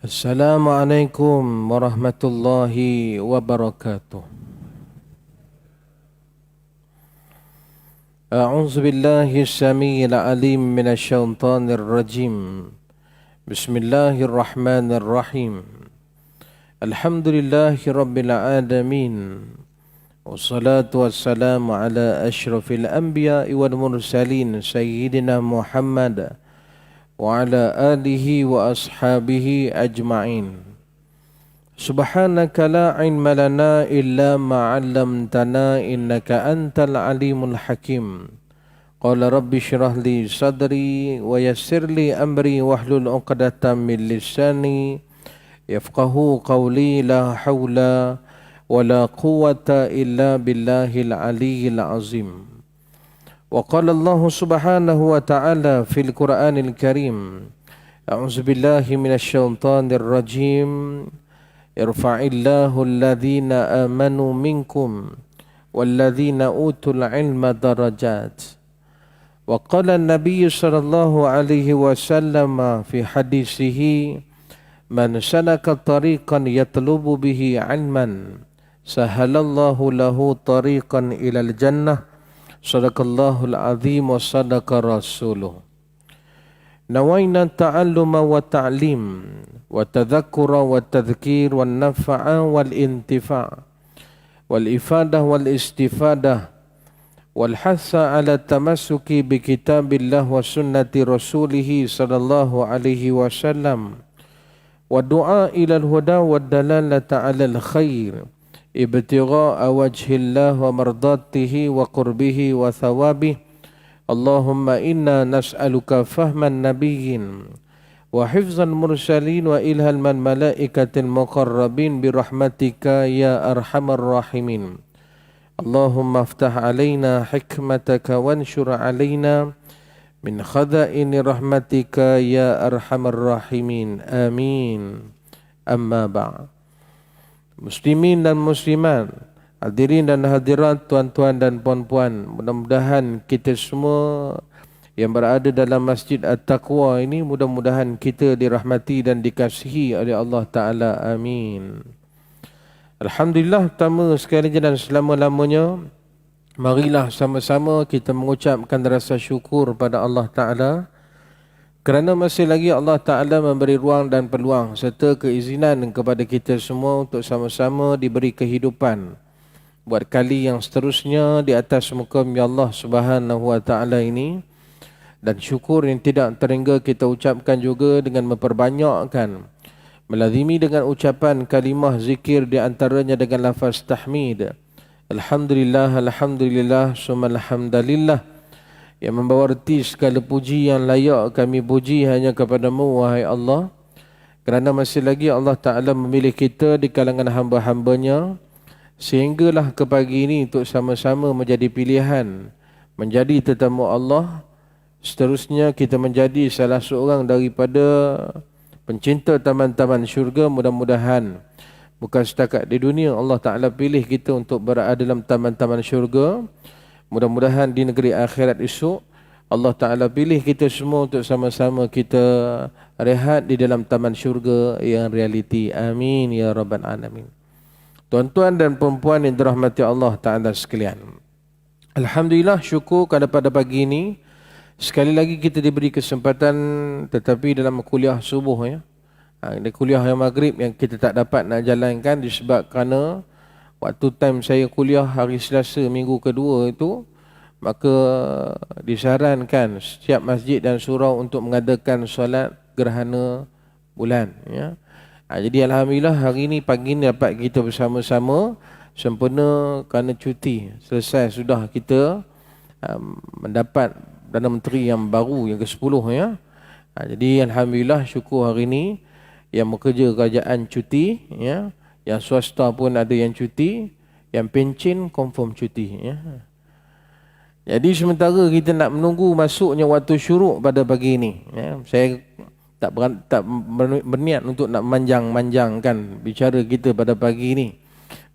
Assalamualaikum warahmatullahi wabarakatuh. A'udzu billahi as-sami'il 'alim minasy syaithanir rajim. Bismillahirrahmanirrahim. Alhamdulillahi rabbil alamin. Wassalatu wassalamu ala asyrafil anbiya'i wal mursalin sayyidina Muhammad wa ala alihi wa ashabihi ajma'in. Subhanaka la ilma lana illa ma 'allamtana innaka antal alimul hakim. Qala rabbi shrah li sadri wa yassir li amri wahlul 'uqdatam min lisani yafqahu qawli. La haula wa la quwwata illa billahil aliyyil azim. Wa qala Allah subhanahu wa ta'ala fil Qur'anil Karim, a'udzu billahi minasy syaithanir rajim. Irfa'illahu alladhina amanu minkum walladhina utul ilma darajat. Wa qala an-nabiy sallallahu alaihi wasallam fi hadisihi, man salaka tariqan yatlubu bihi 'ilman sahalallahu lahu tariqan ilal jannah. Sadaqallahul azim wa sadaqa rasuluh. Nawaina ta'alluma wa ta'lim wa tadhakkura wa tadhkir wa nafa'a wal intifa' wal ifadah wal istifadah wal hassa ala tamassuki bi kitabillah wa sunnati rasulih sallallahu alaihi wasallam wa du'a ilal huda wa dalalata alal khair ibtigha'a wajhillah wa mardatihi wa qurbihi wa thawabih. Allahumma inna nas'aluka fahman nabiyyin wa hifzal mursalin wa ilhal man malaikatil muqarrabin birahmatika ya arhamar rahimin. Allahumma aftah alaina hikmataka wanshur alaina min khaza'ini rahmatika ya arhamar rahimin. Amin. Amma ba'd. Muslimin dan muslimat, hadirin dan hadirat, tuan-tuan dan puan-puan, mudah-mudahan kita semua yang berada dalam Masjid At-Taqwa ini, mudah-mudahan kita dirahmati dan dikasihi oleh Allah Ta'ala. Amin. Alhamdulillah, pertama sekali dan selama-lamanya, marilah sama-sama kita mengucapkan rasa syukur pada Allah Ta'ala kerana masih lagi Allah Ta'ala memberi ruang dan peluang serta keizinan kepada kita semua untuk sama-sama diberi kehidupan buat kali yang seterusnya di atas muka bumi Allah Subhanahu wa Ta'ala ini. Dan syukur yang tidak terhingga kita ucapkan juga dengan memperbanyakkan, melazimi dengan ucapan kalimah zikir, di antaranya dengan lafaz tahmid. Alhamdulillah, alhamdulillah, summa alhamdulillah, yang membawa erti segala puji yang layak kami puji hanya kepadamu, wahai Allah. Kerana masih lagi Allah Ta'ala memilih kita di kalangan hamba-hambanya, sehinggalah ke pagi ini untuk sama-sama menjadi pilihan, menjadi tetamu Allah. Seterusnya kita menjadi salah seorang daripada pencinta taman-taman syurga. Mudah-mudahan bukan setakat di dunia Allah Ta'ala pilih kita untuk berada dalam taman-taman syurga, mudah-mudahan di negeri akhirat esok Allah Ta'ala pilih kita semua untuk sama-sama kita rehat di dalam taman syurga yang realiti. Amin ya rabbal alamin. Tuan-tuan dan perempuan yang dirahmati Allah Ta'ala sekalian, alhamdulillah, syukur pada pagi ini sekali lagi kita diberi kesempatan, tetapi dalam kuliah subuh ya. Ada kuliah yang maghrib yang kita tak dapat nak jalankan disebab kerana waktu time saya kuliah hari Selasa minggu kedua itu, maka disarankan setiap masjid dan surau untuk mengadakan solat gerhana bulan ya. Jadi alhamdulillah hari ini pagi ini dapat kita bersama-sama sempurna kerana cuti. Selesai sudah kita mendapat Perdana Menteri yang baru, yang ke-10 ya. Jadi alhamdulillah, syukur hari ini yang bekerja kerajaan cuti ya. Yang swasta pun ada yang cuti, yang pencen confirm cuti ya. Jadi sementara kita nak menunggu masuknya waktu syuruk pada pagi ini ya, saya tak berniat untuk nak manjang-manjangkan bicara kita pada pagi ini.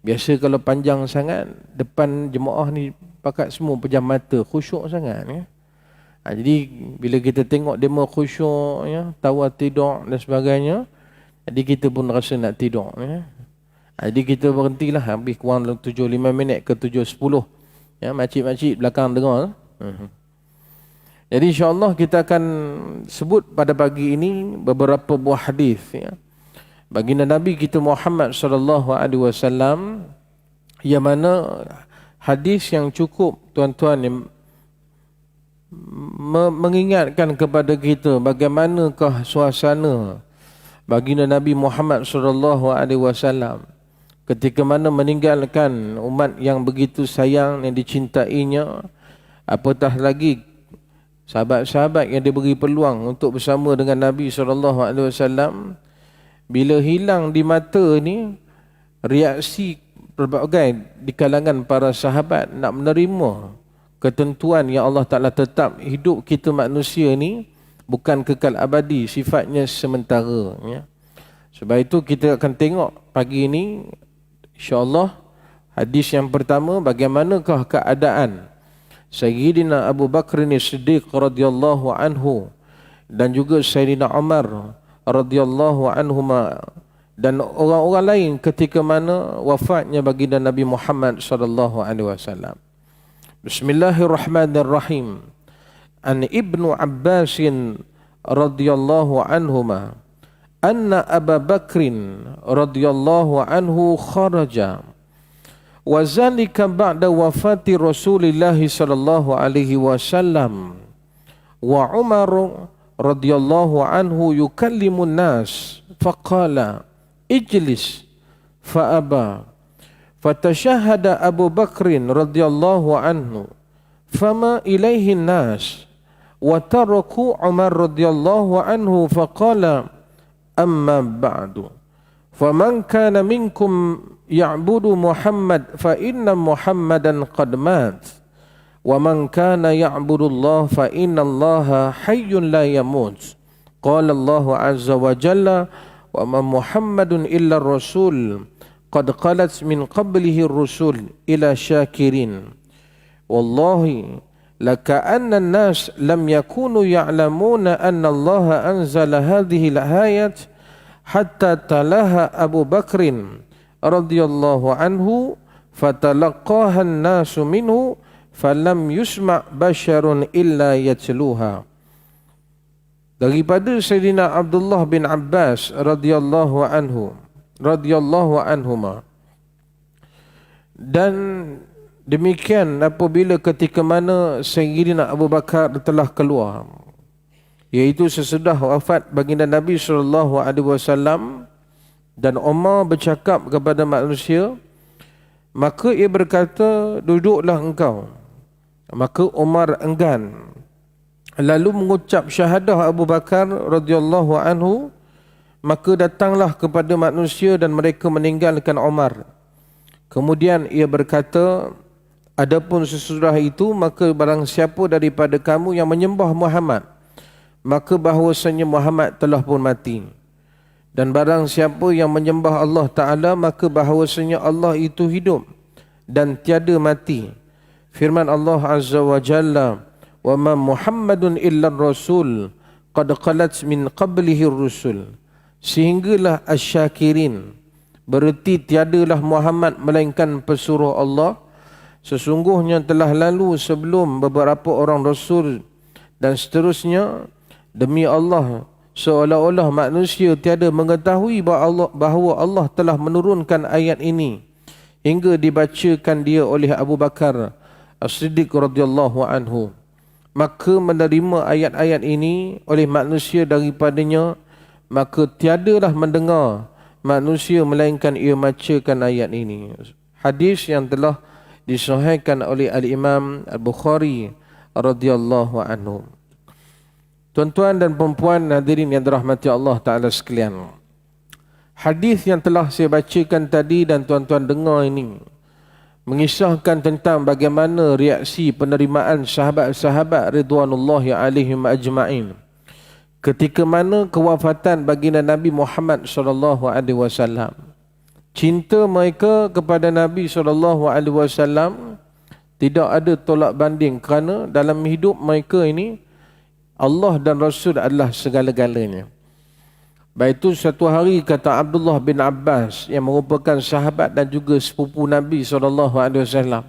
Biasa kalau panjang sangat, depan jemaah ni pakat semua pejam mata, khusyuk sangat ya. Jadi bila kita tengok demo khusyuk ya, tawar tidur dan sebagainya, Jadi kita pun rasa nak tidur. Ya. Jadi kita berhentilah habis kurang 7-5 minit ke 7:10. Ya, makcik-makcik belakang dengar. Jadi insya-Allah kita akan sebut pada pagi ini beberapa buah hadis ya. Baginda Nabi kita Muhammad sallallahu alaihi wasallam yang mana hadis yang cukup tuan-tuan yang mengingatkan kepada kita bagaimanakah suasana baginda Nabi Muhammad sallallahu alaihi wasallam ketika mana meninggalkan umat yang begitu sayang yang dicintainya, apatah lagi sahabat-sahabat yang diberi peluang untuk bersama dengan Nabi sallallahu alaihi wasallam, bila hilang di mata ni reaksi berbagai di kalangan para sahabat nak menerima ketentuan yang Allah Ta'ala tetap hidup kita manusia ni bukan kekal abadi, sifatnya sementara ya. Sebab itu kita akan tengok pagi ini insya-Allah hadis yang pertama, bagaimanakah keadaan Sayyidina Abu Bakr As-Siddiq radhiyallahu anhu dan juga Sayyidina Umar radhiyallahu anhuma dan orang-orang lain ketika mana wafatnya baginda Nabi Muhammad sallallahu alaihi wasallam. Bismillahirrahmanirrahim. An Ibnu Abbas radhiyallahu anhuma anna Abu Bakr radhiyallahu anhu kharaja wa zalika ba'da wafati Rasulillah sallallahu alaihi wasallam wa Umar radhiyallahu anhu yukallimu an-nas faqala ijlis fa'aba fatashahada Abu Bakr radhiyallahu anhu fama ilaihi an-nas wa taraku Umar radhiyallahu anhu faqala amma ba'du faman kana minkum ya'budu Muhammad fa inna Muhammadan qad mat wa man kana ya'budu Allah fa inna Allah hayyun la yamut. Qala Allah azza wa jalla wa ma Muhammadun illa rasul qad qalat min qablihi ar-rusul ila syakirin. Wallahi laka'anna an-nas lam yakunu ya'lamuna anna Allah anzala hadhihi al-ayat hatta talaha Abu Bakrin radhiyallahu anhu fatalaqaha an-nasu minhu falam yusma' basyarun illa yatluha. Daripada Sayyidina Abdullah bin Abbas radhiyallahu anhuma, dan demikian apabila ketika mana Sayyidina Abu Bakar telah keluar, iaitu sesudah wafat baginda Nabi sallallahu alaihi wasallam, dan Umar bercakap kepada manusia, maka ia berkata, duduklah engkau. Maka Umar enggan, lalu mengucap syahadah Abu Bakar radhiyallahu anhu. Maka datanglah kepada manusia dan mereka meninggalkan Umar. Kemudian ia berkata, adapun sesudah itu, maka barang siapa daripada kamu yang menyembah Muhammad, maka bahawasanya Muhammad telah pun mati. Dan barang siapa yang menyembah Allah Ta'ala, maka bahawasanya Allah itu hidup dan tiada mati. Firman Allah Azza wa Jalla, wa ma Muhammadun illa rasul qad qalat min qablihi rusul. Sehinggalah asyakirin, bererti tiadalah Muhammad melainkan pesuruh Allah. Sesungguhnya telah lalu sebelum beberapa orang rasul, dan seterusnya. Demi Allah, seolah-olah manusia tiada mengetahui bahawa Allah telah menurunkan ayat ini hingga dibacakan dia oleh Abu Bakar As-Siddiq radhiyallahu anhu. Maka menerima ayat-ayat ini oleh manusia daripadanya, maka tiadalah mendengar manusia melainkan ia bacakan ayat ini. Hadis yang telah disahihkan oleh Al-Imam Al-Bukhari radhiyallahu anhu. Tuan-tuan dan puan-puan hadirin yang dirahmati Allah Ta'ala sekalian, hadis yang telah saya bacakan tadi dan tuan-tuan dengar ini mengisahkan tentang bagaimana reaksi penerimaan sahabat-sahabat ridwanullahi alaihim ajma'in ketika mana kewafatan baginda Nabi Muhammad sallallahu alaihi wasallam. Cinta mereka kepada Nabi sallallahu alaihi wasallam tidak ada tolak banding, kerana dalam hidup mereka ini Allah dan Rasul adalah segala-galanya. Baik itu satu hari kata Abdullah bin Abbas yang merupakan sahabat dan juga sepupu Nabi SAW.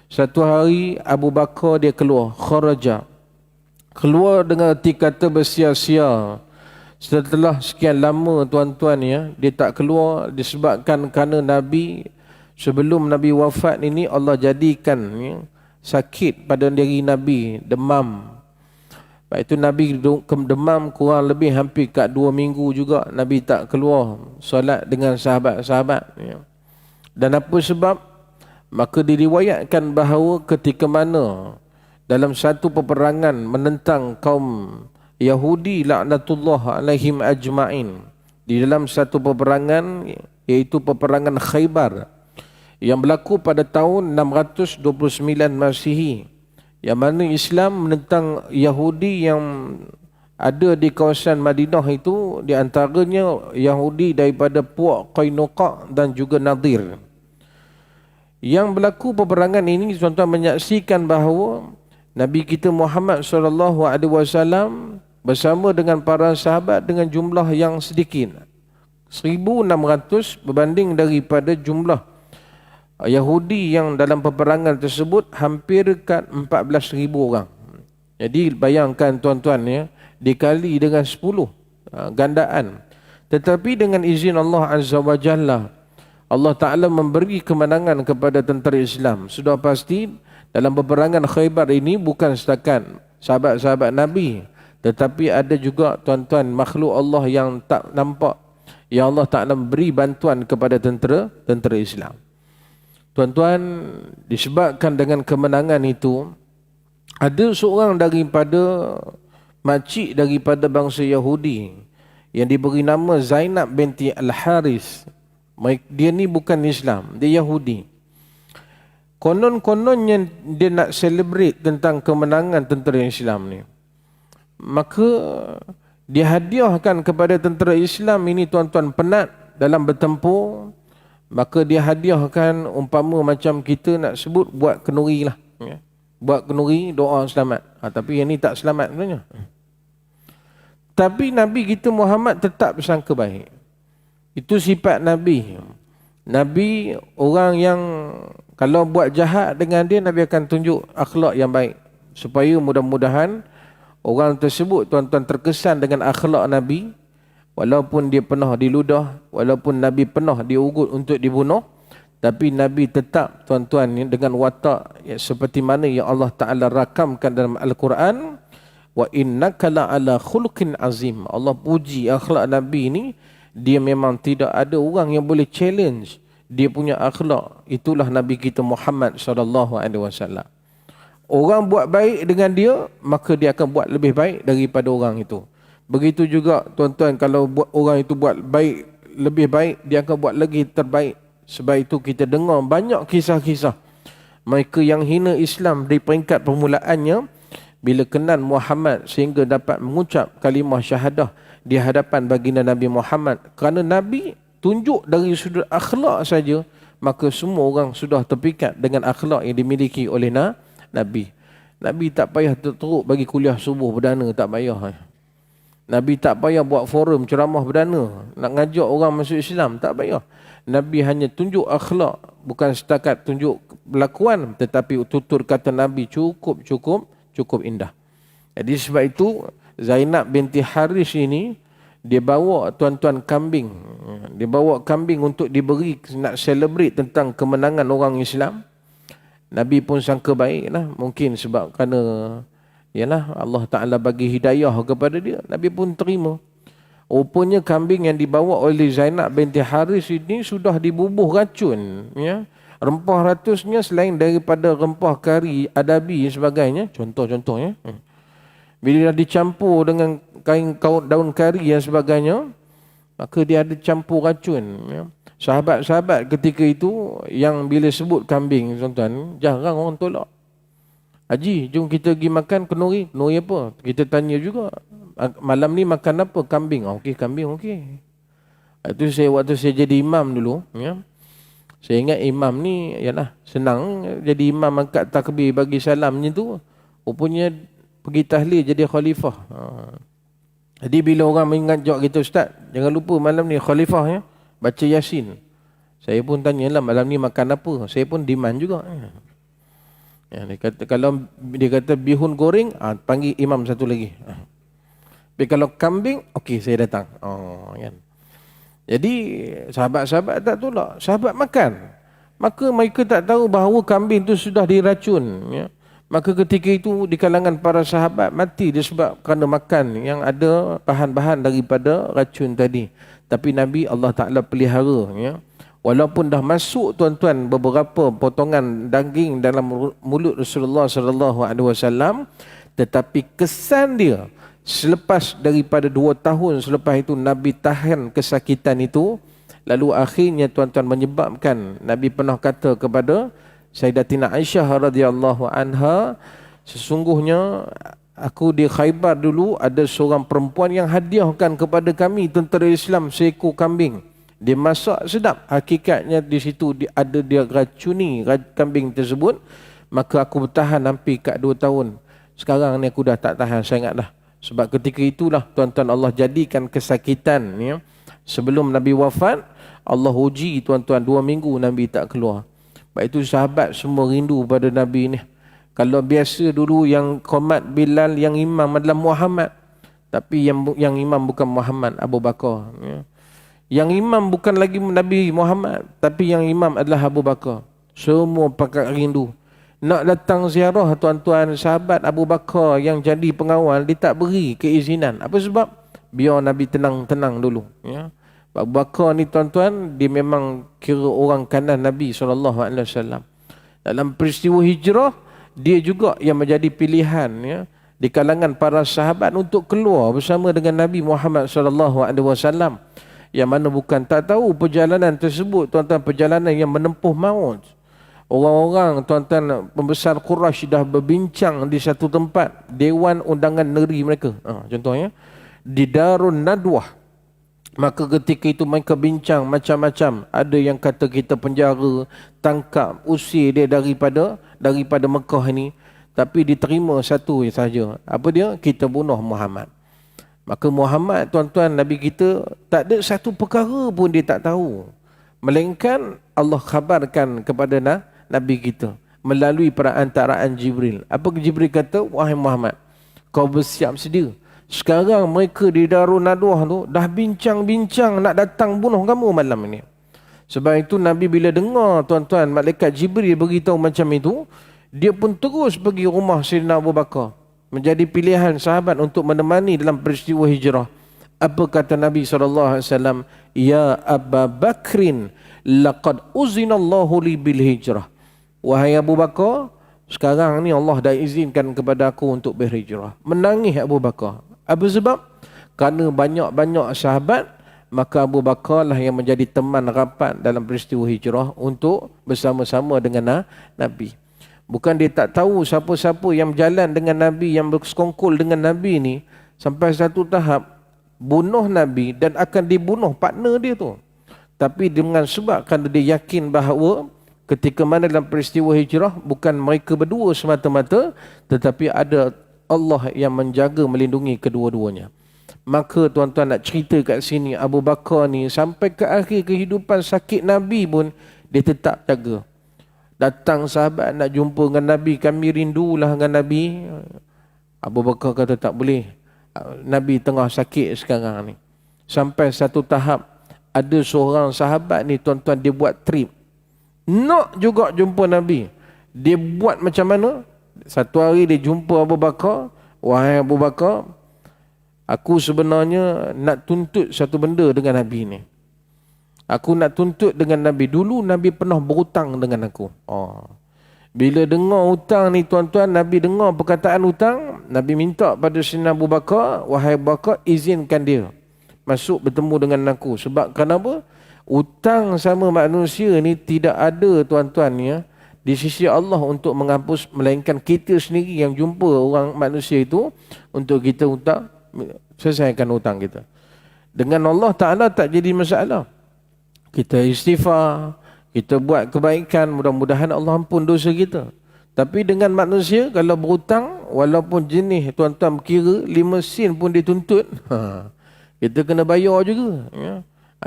Satu hari Abu Bakar dia keluar, kharaja. Keluar dengan erti kata bersia-sia. Setelah sekian lama tuan-tuan ya, dia tak keluar disebabkan kerana Nabi sebelum Nabi wafat ini Allah jadikan ya, sakit pada diri Nabi, demam. Baik itu Nabi demam kurang lebih hampir kat 2 minggu juga Nabi tak keluar solat dengan sahabat-sahabat ya. Dan apa sebab? Maka diriwayatkan bahawa ketika mana dalam satu peperangan menentang kaum Yahudi laknatullah alaihim ajma'in, di dalam satu peperangan iaitu peperangan Khaybar yang berlaku pada tahun 629 Masihi, yang mana Islam menentang Yahudi yang ada di kawasan Madinah itu, di antaranya Yahudi daripada Puak Qainuqa dan juga Nadir. Yang berlaku peperangan ini tuan-tuan menyaksikan bahawa Nabi kita Muhammad SAW bersama dengan para sahabat dengan jumlah yang sedikit, 1,600 berbanding daripada jumlah Yahudi yang dalam peperangan tersebut hampir kat 14,000 orang. Jadi bayangkan tuan-tuan ya, dikali dengan 10 gandaan. Tetapi dengan izin Allah Azza wa Jalla, Allah Ta'ala memberi kemenangan kepada tentera Islam. Sudah pasti dalam peperangan Khaybar ini bukan setakat sahabat-sahabat Nabi, tetapi ada juga tuan-tuan makhluk Allah yang tak nampak, yang Allah Ta'ala beri bantuan kepada tentera Islam. Tuan-tuan, disebabkan dengan kemenangan itu, ada seorang daripada makcik daripada bangsa Yahudi yang diberi nama Zainab binti Al-Haris. Dia ni bukan Islam, dia Yahudi. Konon-kononnya dia nak celebrate tentang kemenangan tentera Islam ni. Maka dia hadiahkan kepada tentera Islam ini tuan-tuan penat dalam bertempur. Maka dia hadiahkan umpama macam kita nak sebut buat kenuri lah ya. Buat kenuri doa selamat. Tapi yang ni tak selamat sebenarnya. Tapi Nabi kita Muhammad tetap bersangka baik. Itu sifat Nabi. Nabi orang yang kalau buat jahat dengan dia, Nabi akan tunjuk akhlak yang baik. Supaya mudah-mudahan orang tersebut tuan-tuan terkesan dengan akhlak Nabi. Walaupun dia pernah diludah, walaupun Nabi pernah diugut untuk dibunuh, tapi Nabi tetap tuan-tuan dengan watak ya, seperti mana yang Allah Ta'ala rakamkan dalam Al-Quran, wa innaka la'ala khuluqin azim. Allah puji akhlak Nabi ini, dia memang tidak ada orang yang boleh challenge dia punya akhlak. Itulah Nabi kita Muhammad SAW. Orang buat baik dengan dia, maka dia akan buat lebih baik daripada orang itu. Begitu juga tuan-tuan, kalau orang itu buat baik, lebih baik, dia akan buat lagi terbaik. Sebab itu kita dengar banyak kisah-kisah mereka yang hina Islam dari peringkat permulaannya, bila kenal Muhammad sehingga dapat mengucap kalimah syahadah di hadapan baginda Nabi Muhammad. Kerana Nabi tunjuk dari sudut akhlak saja, maka semua orang sudah terpikat dengan akhlak yang dimiliki oleh Nabi. Nabi tak payah teruk bagi kuliah subuh perdana, tak payah. Nabi tak payah buat forum ceramah perdana, nak ngajak orang masuk Islam, tak payah. Nabi hanya tunjuk akhlak, bukan setakat tunjuk perlakuan, tetapi tutur kata Nabi cukup indah. Jadi sebab itu Zainab binti Haris ini, dia bawa tuan-tuan kambing. Dia bawa kambing untuk diberi, nak celebrate tentang kemenangan orang Islam. Nabi pun sangka baik lah, mungkin sebab kerana yalah Allah Ta'ala bagi hidayah kepada dia, Nabi pun terima. Rupanya kambing yang dibawa oleh Zainab binti Haris ini sudah dibubuh racun ya. Rempah ratusnya selain daripada rempah kari, adabi dan sebagainya, contoh-contohnya, bila dicampur dengan kain daun kari dan sebagainya, maka dia ada campur racun ya. Sahabat-sahabat ketika itu yang bila sebut kambing, tuan-tuan, jarang orang tolak. Haji, jom kita pergi makan kenuri. Kenuri apa? Kita tanya juga. Malam ni makan apa? Kambing. Okey, kambing okey. Itu waktu saya jadi imam dulu, ya. Saya ingat imam ni yalah senang jadi imam, angkat takbir bagi salam macam tu. Rupanya pergi tahlil jadi khalifah. Jadi bila orang mengingat jawab kita, Ustaz, jangan lupa malam ni khalifah ya, baca Yasin. Saya pun tanyalah malam ni makan apa. Saya pun demand juga. Ya, dia kata, kalau dia kata bihun goreng, panggil imam satu lagi. Tapi kalau kambing, okey saya datang. Kan. Jadi sahabat-sahabat tak tolak, sahabat makan. Maka mereka tak tahu bahawa kambing itu sudah diracun. Ya. Maka ketika itu di kalangan para sahabat mati disebab kerana makan yang ada bahan-bahan daripada racun tadi. Tapi Nabi Allah Ta'ala pelihara. Ya. Walaupun dah masuk tuan-tuan beberapa potongan daging dalam mulut Rasulullah SAW, tetapi kesan dia selepas daripada 2 tahun selepas itu Nabi tahan kesakitan itu, lalu akhirnya tuan-tuan menyebabkan Nabi pernah kata kepada Sayyidatina Aisyah radhiyallahu anha, sesungguhnya aku di Khaybar dulu ada seorang perempuan yang hadiahkan kepada kami tentera Islam seekor kambing. Dia masak sedap. Hakikatnya di situ ada dia racuni kambing tersebut. Maka aku bertahan hampir kat 2 tahun. Sekarang ni aku dah tak tahan sangat dah. Sebab ketika itulah tuan-tuan Allah jadikan kesakitan. Ya. Sebelum Nabi wafat, Allah uji tuan-tuan 2 minggu Nabi tak keluar. Sebab itu sahabat semua rindu pada Nabi ni. Kalau biasa dulu yang qomat Bilal, yang imam adalah Muhammad. Tapi yang imam bukan Muhammad, Abu Bakar. Ya. Yang imam bukan lagi Nabi Muhammad, tapi yang imam adalah Abu Bakar. Semua pakat rindu. Nak datang ziarah tuan-tuan, sahabat Abu Bakar yang jadi pengawal, dia tak beri keizinan. Apa sebab? Biar Nabi tenang-tenang dulu. Ya. Abu Bakar ni tuan-tuan, dia memang kira orang kanan Nabi SAW. Dalam peristiwa hijrah, dia juga yang menjadi pilihan ya, di kalangan para sahabat untuk keluar bersama dengan Nabi Muhammad SAW. Yang mana bukan tak tahu perjalanan tersebut, tuan-tuan, perjalanan yang menempuh maut. Orang-orang, tuan-tuan, pembesar Quraisy dah berbincang di satu tempat, dewan undangan negeri mereka. Contohnya, di Darun Nadwah. Maka ketika itu mereka bincang macam-macam. Ada yang kata kita penjara, tangkap, usir dia daripada Mekah ini. Tapi diterima satu saja. Apa dia? Kita bunuh Muhammad. Maka Muhammad, tuan-tuan, Nabi kita, tak ada satu perkara pun dia tak tahu. Melainkan Allah khabarkan kepada Nabi kita melalui perantaraan Jibril. Apa Jibril kata? Wahai Muhammad, kau bersiap sedia. Sekarang mereka di Darun Nadwah tu dah bincang-bincang nak datang bunuh kamu malam ini. Sebab itu Nabi bila dengar, tuan-tuan, malaikat Jibril beritahu macam itu, dia pun terus pergi rumah Sayyidina Abu Bakar. Menjadi pilihan sahabat untuk menemani dalam peristiwa hijrah. Apa kata Nabi SAW? Ya Abu Bakrin, laqad uzinallahu li bil hijrah. Wahai Abu Bakar, sekarang ni Allah dah izinkan kepada aku untuk berhijrah. Menangis Abu Bakar. Apa sebab? Kerana banyak-banyak sahabat, maka Abu Bakar lah yang menjadi teman rapat dalam peristiwa hijrah untuk bersama-sama dengan Nabi. Bukan dia tak tahu siapa-siapa yang berjalan dengan Nabi, yang bersekongkol dengan Nabi ni, sampai satu tahap bunuh Nabi dan akan dibunuh partner dia tu. Tapi dengan sebab kerana dia yakin bahawa ketika mana dalam peristiwa hijrah, bukan mereka berdua semata-mata, tetapi ada Allah yang menjaga, melindungi kedua-duanya. Maka tuan-tuan nak cerita kat sini, Abu Bakar ni sampai ke akhir kehidupan sakit Nabi pun, dia tetap jaga. Datang sahabat nak jumpa dengan Nabi, kami rindulah dengan Nabi. Abu Bakar kata tak boleh. Nabi tengah sakit sekarang ni. Sampai satu tahap, ada seorang sahabat ni tuan-tuan, dia buat trip. Nak juga jumpa Nabi. Dia buat macam mana? Satu hari dia jumpa Abu Bakar. Wahai Abu Bakar, aku sebenarnya nak tuntut satu benda dengan Nabi ni. Aku nak tuntut dengan Nabi. Dulu Nabi pernah berhutang dengan aku. Bila dengar hutang ni tuan-tuan, Nabi dengar perkataan hutang, Nabi minta pada Sayyidina Abu Bakar, wahai Abu Bakar, izinkan dia masuk bertemu dengan aku. Sebab kenapa? Hutang sama manusia ni tidak ada tuan-tuan ya, di sisi Allah untuk menghapus, melainkan kita sendiri yang jumpa orang manusia itu untuk kita hutang, selesaikan hutang kita. Dengan Allah Ta'ala tak jadi masalah. Kita istighfar, kita buat kebaikan, mudah-mudahan Allah ampun dosa kita. Tapi dengan manusia, kalau berhutang, walaupun jenis tuan-tuan kira 5 sen pun dituntut, kita kena bayar juga. Ya.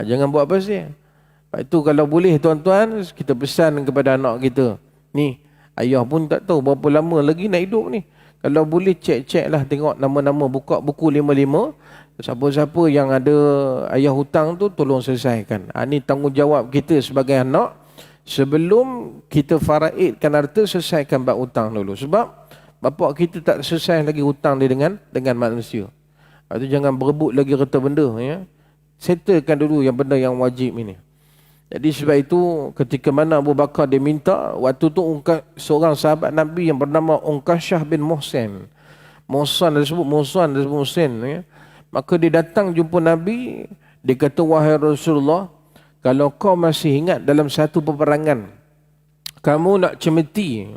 Jangan buat pasal. Lepas itu kalau boleh tuan-tuan, kita pesan kepada anak kita. Ni, ayah pun tak tahu berapa lama lagi nak hidup ni. Kalau boleh cek-cek lah, tengok nama-nama, buka buku 55. Siapa-siapa yang ada ayah hutang tu, tolong selesaikan. Ini tanggungjawab kita sebagai anak. Sebelum kita faraidkan harta, selesaikan bab hutang dulu. Sebab bapak kita tak selesai lagi hutang dia dengan manusia. Itu jangan berebut lagi harta benda. Ya. Settlekan dulu yang benda yang wajib ini. Jadi sebab itu ketika mana Abu Bakar dia minta, waktu tu seorang sahabat Nabi yang bernama Unkashah bin Muhsin. Muhsin disebut Muhsin. Ya. Maka dia datang jumpa Nabi, dia kata, wahai Rasulullah, kalau kau masih ingat dalam satu peperangan, kamu nak cemeti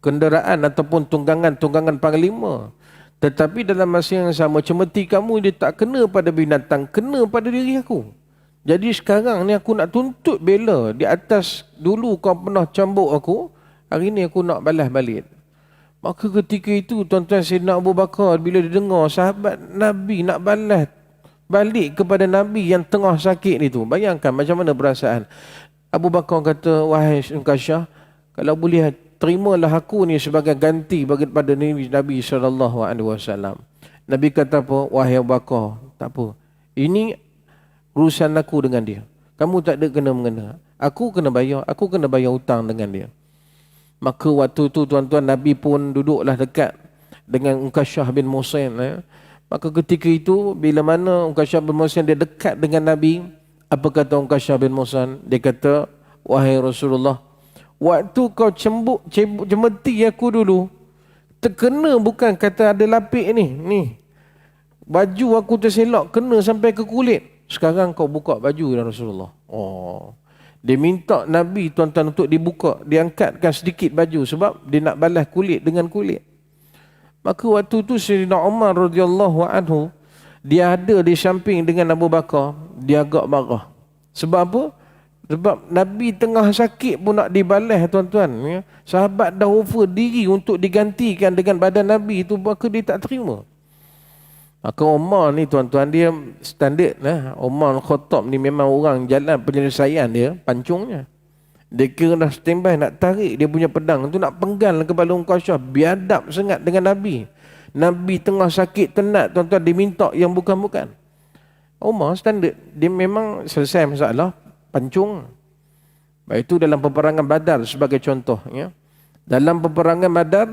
kenderaan ataupun tunggangan panglima, tetapi dalam masa yang sama cemeti kamu dia tak kena pada binatang, kena pada diri aku. Jadi sekarang ni aku nak tuntut bela di atas dulu kau pernah cambuk aku, hari ni aku nak balas balik. Maka ketika itu tuan-tuan Sayyidina Abu Bakar bila dia dengar sahabat Nabi nak balas balik kepada Nabi yang tengah sakit itu. Bayangkan macam mana perasaan. Abu Bakar kata, wahai Unkashah, kalau boleh terimalah aku ni sebagai ganti pada Nabi SAW. Nabi kata apa? Wahai Abu Bakar, tak apa. Ini urusan aku dengan dia. Kamu tak ada kena-mengena. Aku kena bayar hutang dengan dia. Maka waktu tu tuan-tuan Nabi pun duduklah dekat dengan Unkashah bin Muhsin. Maka ketika itu, bila mana Unkashah bin Muhsin dia dekat dengan Nabi, apa kata Unkashah bin Muhsin? Dia kata, wahai Rasulullah, waktu kau cemeti aku dulu, terkena bukan kata ada lapik ni. Baju aku terselak, kena sampai ke kulit. Sekarang kau buka baju ya Rasulullah. Dia minta Nabi tuan-tuan untuk dibuka, diangkatkan sedikit baju sebab dia nak balas kulit dengan kulit. Maka waktu tu Sayyidina Umar radhiyallahu anhu, dia ada di samping dengan Abu Bakar, dia agak marah. Sebab apa? Sebab Nabi tengah sakit pun nak dibalas tuan-tuan. Ya. Sahabat dah offer diri untuk digantikan dengan badan Nabi itu, maka dia tak terima. Maka Umar ni tuan-tuan, dia standard lah. Umar Khattab ni memang orang jalan penyelesaian dia, pancungnya. Dia kira dah standby nak tarik dia punya pedang tu, nak penggal kepala Unkashah, biadab sangat dengan Nabi. Nabi tengah sakit tenat tuan-tuan, dia minta yang bukan-bukan. Umar standard, dia memang selesai masalah pancung. Baik itu dalam peperangan Badar sebagai contoh. Ya. Dalam peperangan Badar,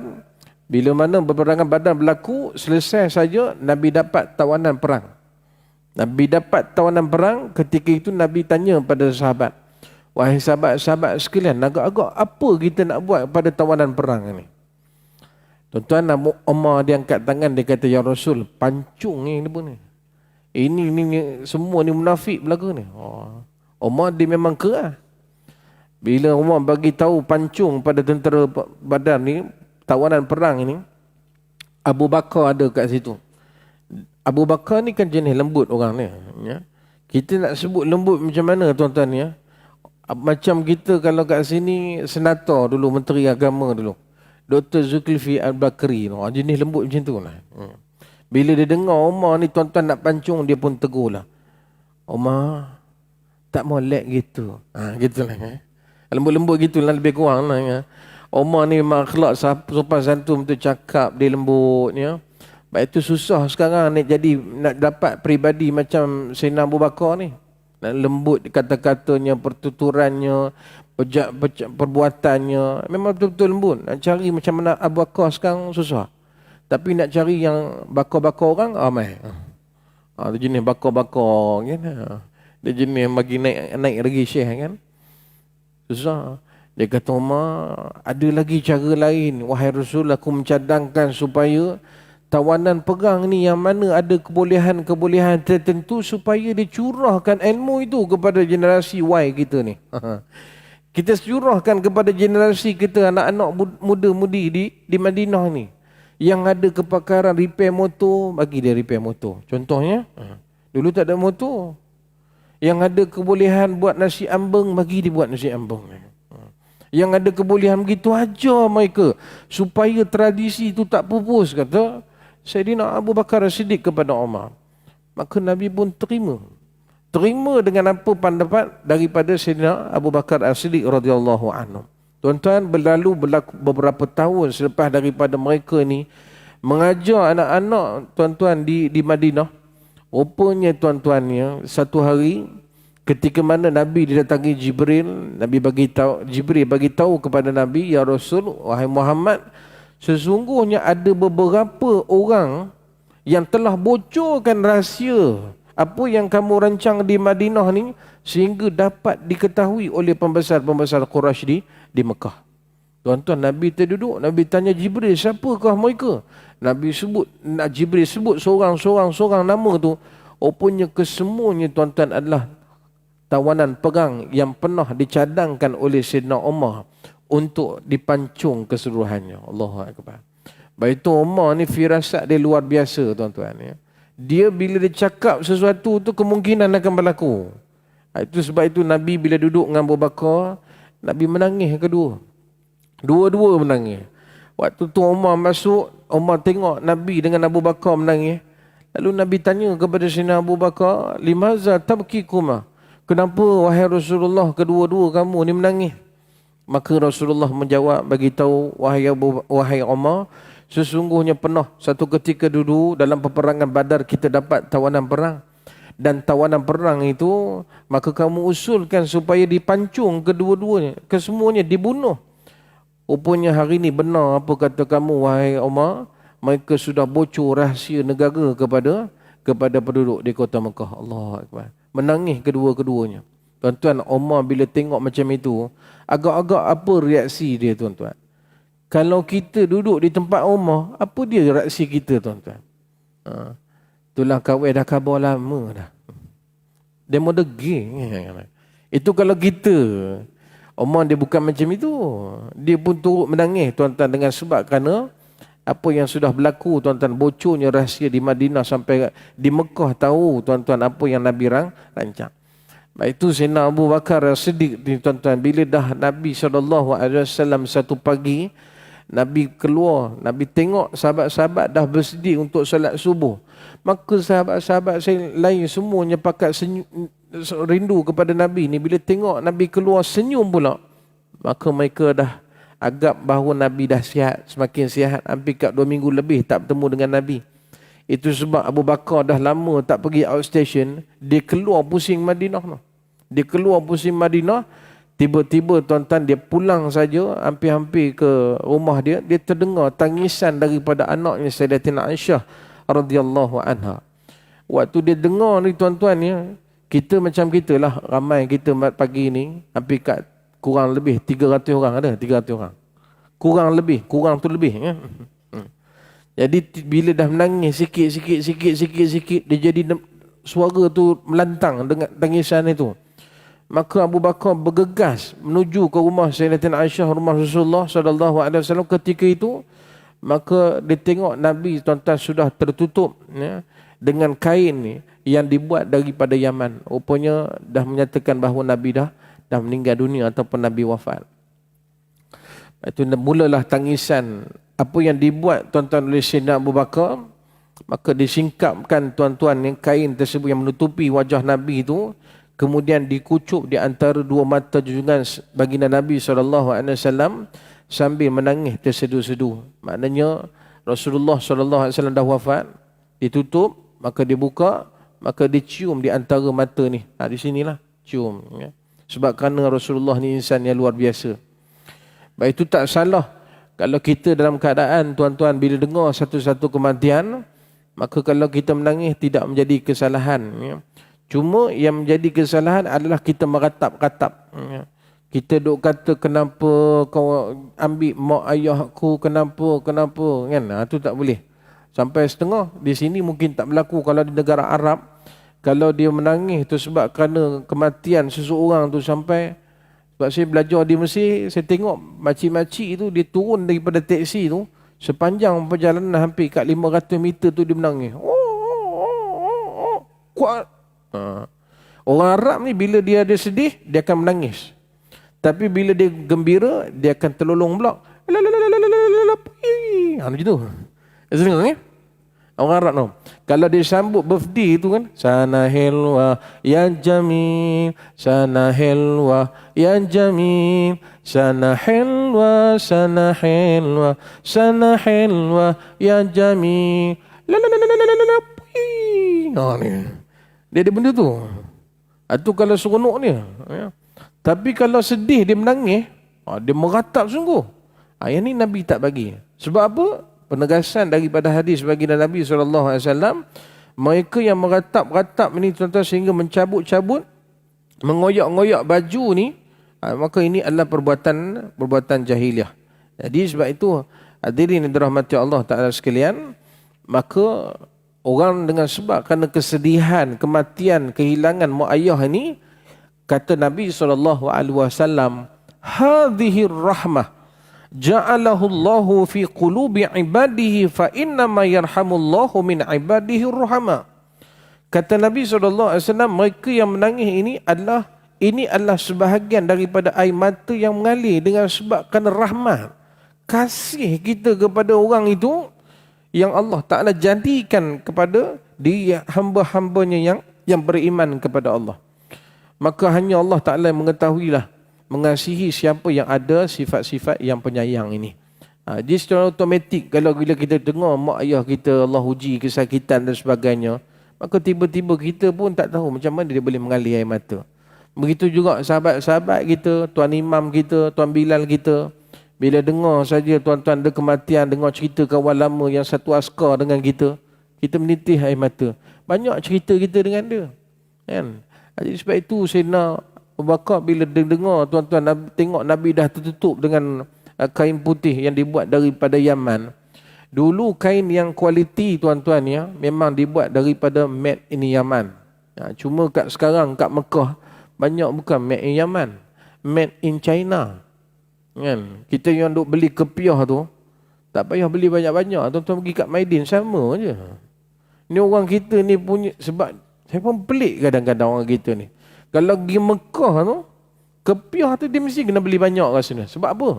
bila mana peperangan Badar berlaku, selesai saja Nabi dapat tawanan perang. Nabi dapat tawanan perang, ketika itu Nabi tanya pada sahabat, wahai sahabat-sahabat sekalian, agak-agak apa kita nak buat pada tawanan perang ini? Tuan-tuan, Umar dia angkat tangan, dia kata, ya Rasul, pancung ni pun ni. Ini semua ni munafik belaka ni. Umar dia memang keras. Bila Umar bagi tahu pancung pada tentera Badar ni, tawanan perang ini, Abu Bakar ada kat situ. Abu Bakar ni kan jenis lembut orang ni. Ya. Kita nak sebut lembut macam mana tuan-tuan ya? Macam kita kalau kat sini senator dulu, menteri agama dulu, Dr. Zulkifli Al-Bakri, jenis lembut macam tu lah. Bila dia dengar Umar ni tuan-tuan nak pancung, dia pun tegur lah, Umar tak molek gitu. Gitulah. Lembut-lembut gitulah lebih kurang lah. Ya. Umar ni memang akhlak sopan santun, betul cakap, dia lembut. Ya. Baik itu susah sekarang nak dapat peribadi macam Sayyidina Abu Bakar ni. Nak lembut kata-katanya, pertuturannya, perbuatannya, memang betul-betul lembut. Nak cari macam mana Abu Bakar sekarang susah. Tapi nak cari yang bakar-bakar orang, ramai. Dia jenis bakar-bakar kan. Dia jenis bagi naik lagi syekh kan. Susah. Dia kata, Umar, ada lagi cara lain. Wahai Rasul, aku mencadangkan supaya tawanan perang ni yang mana ada kebolehan-kebolehan tertentu supaya dicurahkan ilmu itu kepada generasi Y kita ni. Kita curahkan kepada generasi kita, anak-anak muda-mudi di Madinah ni. Yang ada kepakaran repair motor, bagi dia repair motor. Contohnya, dulu tak ada motor. Yang ada kebolehan buat nasi ambeng, bagi dia buat nasi ambeng. Yang ada kebolehan begitu aja mereka. Supaya tradisi itu tak pupus, kata Sayyidina Abu Bakar As-Siddiq kepada Umar. Maka Nabi pun terima dengan apa pendapat daripada Sayyidina Abu Bakar As-Siddiq radhiyallahu anhu. Tuan-tuan, berlalu beberapa tahun selepas daripada mereka ni mengajar anak-anak tuan-tuan di Madinah. Rupanya tuan-tuannya satu hari ketika mana Nabi didatangi Jibril, Jibril bagi tahu kepada Nabi, ya Rasul, wahai Muhammad, sesungguhnya ada beberapa orang yang telah bocorkan rahsia apa yang kamu rancang di Madinah ni sehingga dapat diketahui oleh pembesar-pembesar Quraisy di Mekah. Tuan-tuan, Nabi terduduk, Nabi tanya Jibril, siapakah mereka? Jibril sebut seorang nama tu. Rupanya kesemuanya tuan-tuan adalah tawanan perang yang pernah dicadangkan oleh Sayyidina Umar untuk dipancung keseluruhannya. Allahu Akbar. Baik itu Umar ni firasat dia luar biasa tuan-tuan ya. Dia bila dia cakap sesuatu tu kemungkinan akan berlaku. Itu sebab itu Nabi bila duduk dengan Abu Bakar, Nabi menangis kedua. Dua-dua menangis. Waktu tu Umar masuk, Umar tengok Nabi dengan Abu Bakar menangis. Lalu Nabi tanya kepada Sayyidina Abu Bakar, limaza tabkikuma? Kenapa wahai Rasulullah kedua-dua kamu ni menangis? Maka Rasulullah menjawab, bagi tahu wahai Umar, sesungguhnya pernah satu ketika dulu dalam peperangan Badar kita dapat tawanan perang. Dan tawanan perang itu maka kamu usulkan supaya dipancung kedua-duanya, kesemuanya dibunuh. Rupanya hari ini benar apa kata kamu wahai Umar, mereka sudah bocor rahsia negara kepada penduduk di kota Mekah. Allahu Akbar. Menangis kedua-keduanya. Tuan-tuan, Umar bila tengok macam itu, agak-agak apa reaksi dia tuan-tuan? Kalau kita duduk di tempat Umar, apa dia reaksi kita tuan-tuan? Itulah kawin dah khabar lama dah. Dia mau deging. Itu kalau kita. Umar dia bukan macam itu. Dia pun turut menangis tuan-tuan dengan sebab kerana apa yang sudah berlaku tuan-tuan, bocornya rahsia di Madinah sampai di Mekah tahu tuan-tuan apa yang Nabi rancang. Baik itu Sayyidina Abu Bakar As-Siddiq tuan-tuan, bila dah Nabi SAW satu pagi Nabi keluar, Nabi tengok sahabat-sahabat dah bersedia untuk solat subuh. Maka sahabat-sahabat saya lain semuanya pakat rindu kepada Nabi ni. Bila tengok Nabi keluar senyum pula, maka mereka dah agak bahawa Nabi dah sihat, semakin sihat. Hampir kat 2 minggu lebih tak bertemu dengan Nabi. Itu sebab Abu Bakar dah lama tak pergi outstation. Dia keluar pusing Madinah. Dia keluar pusing Madinah. Tiba-tiba tuan-tuan dia pulang saja, hampir-hampir ke rumah dia, dia terdengar tangisan daripada anaknya Sayyidatina Aisyah radhiyallahu anha. Waktu dia dengar ni tuan-tuan ya, kita macam kita lah, ramai kita pagi ni, hampir kat kurang lebih 300 orang ada, 300 orang. Kurang tu lebih ya. Jadi bila dah menangis sikit, dia jadi suara tu melantang dengan tangisan itu. Maka Abu Bakar bergegas menuju ke rumah Sayyidatina Aisyah, rumah Rasulullah sallallahu alaihi wasallam. Ketika itu maka dia tengok Nabi tuan-tuan sudah tertutup ya, dengan kain ni yang dibuat daripada Yaman. Rupanya dah menyatakan bahawa Nabi dah meninggal dunia ataupun Nabi wafat. Itu mulalah tangisan apa yang dibuat tuan-tuan oleh Sayyidina Abu Bakar. Maka disingkapkan tuan-tuan yang kain tersebut yang menutupi wajah Nabi itu, kemudian dikucup di antara dua mata junjungan baginda Nabi SAW sambil menangis terseduh-seduh. Maknanya Rasulullah SAW dah wafat, ditutup, maka dibuka, maka dicium di antara mata ni. Di sinilah cium. Ya. Sebab kerana Rasulullah ni insan yang luar biasa. Baik, itu tak salah. Kalau kita dalam keadaan tuan-tuan bila dengar satu-satu kematian, maka kalau kita menangis tidak menjadi kesalahan. Ya. Cuma yang menjadi kesalahan adalah kita meratap-ratap. Kita duk kata kenapa kau ambil mak ayahku, kenapa kan? Itu tak boleh. Sampai setengah di sini mungkin tak berlaku kalau di negara Arab. Kalau dia menangis tu sebab kerana kematian seseorang tu sampai, sebab saya belajar di Mesir, saya tengok makcik-makcik itu dia turun daripada teksi tu, sepanjang perjalanan hampir kat 500 meter tu dia menangis. Kuat. Orang Arab ni bila dia ada sedih, dia akan menangis. Tapi bila dia gembira, dia akan terlolong pula. Macam tu. Dengar ya? Orang Arab tu. Kalau dia sambut birthday tu kan, sana helwa ya jamil, sana helwa ya jamil, sana helwa, sana helwa, sana helwa ya jamil. Ni. Dia ada benda tu. Itu kalau seronok dia. Ya. Tapi kalau sedih dia menangis, dia meratap sungguh. Yang ni Nabi tak bagi. Sebab apa? Penegasan daripada hadis baginda Nabi SAW, mereka yang meratap-ratap ni tuan-tuan sehingga mencabut-cabut, mengoyak-ngoyak baju ni, maka ini adalah perbuatan jahiliah. Jadi sebab itu, hadirin yang dirahmati Allah Ta'ala sekalian, maka orang dengan sebab kerana kesedihan, kematian, kehilangan mak ayah ini, kata Nabi SAW, hadhihi rahmah ja'alahu Allahu fi qulubi ibadihi fa innama yarhamullahu min ibadihi ruhama. Kata Nabi SAW, mereka yang menangis ini adalah sebahagian daripada air mata yang mengalir dengan sebab kerana rahmat, kasih kita kepada orang itu yang Allah Ta'ala jadikan kepada diri hamba-hambanya yang beriman kepada Allah. Maka hanya Allah Ta'ala yang mengetahuilah mengasihi siapa yang ada sifat-sifat yang penyayang ini. Jadi secara automatik kalau bila kita dengar mak ayah kita Allah uji kesakitan dan sebagainya, maka tiba-tiba kita pun tak tahu macam mana dia boleh mengalir air mata. Begitu juga sahabat-sahabat kita, tuan imam kita, tuan Bilal kita, bila dengar saja tuan-tuan ada kematian, dengar cerita kawan lama yang satu askar dengan kita, kita menitih air mata. Banyak cerita kita dengan dia. Kan? Jadi sebab itu Sayyidina Abu Bakar bila dengar tuan-tuan tengok Nabi dah tertutup dengan kain putih yang dibuat daripada Yaman. Dulu kain yang kualiti tuan-tuan ya, memang dibuat daripada made in Yaman. Cuma kat sekarang kat Mekah banyak bukan made in Yaman, made in China. Kan? Kita yang duk beli kepiah tu tak payah beli banyak-banyak, tuan-tuan pergi kat Maidin sama je. Ni orang kita ni punya, sebab saya pun pelik kadang-kadang orang kita ni. Kalau pergi Mekah tu, kepiah tu dia mesti kena beli banyak rasanya. Sebab apa?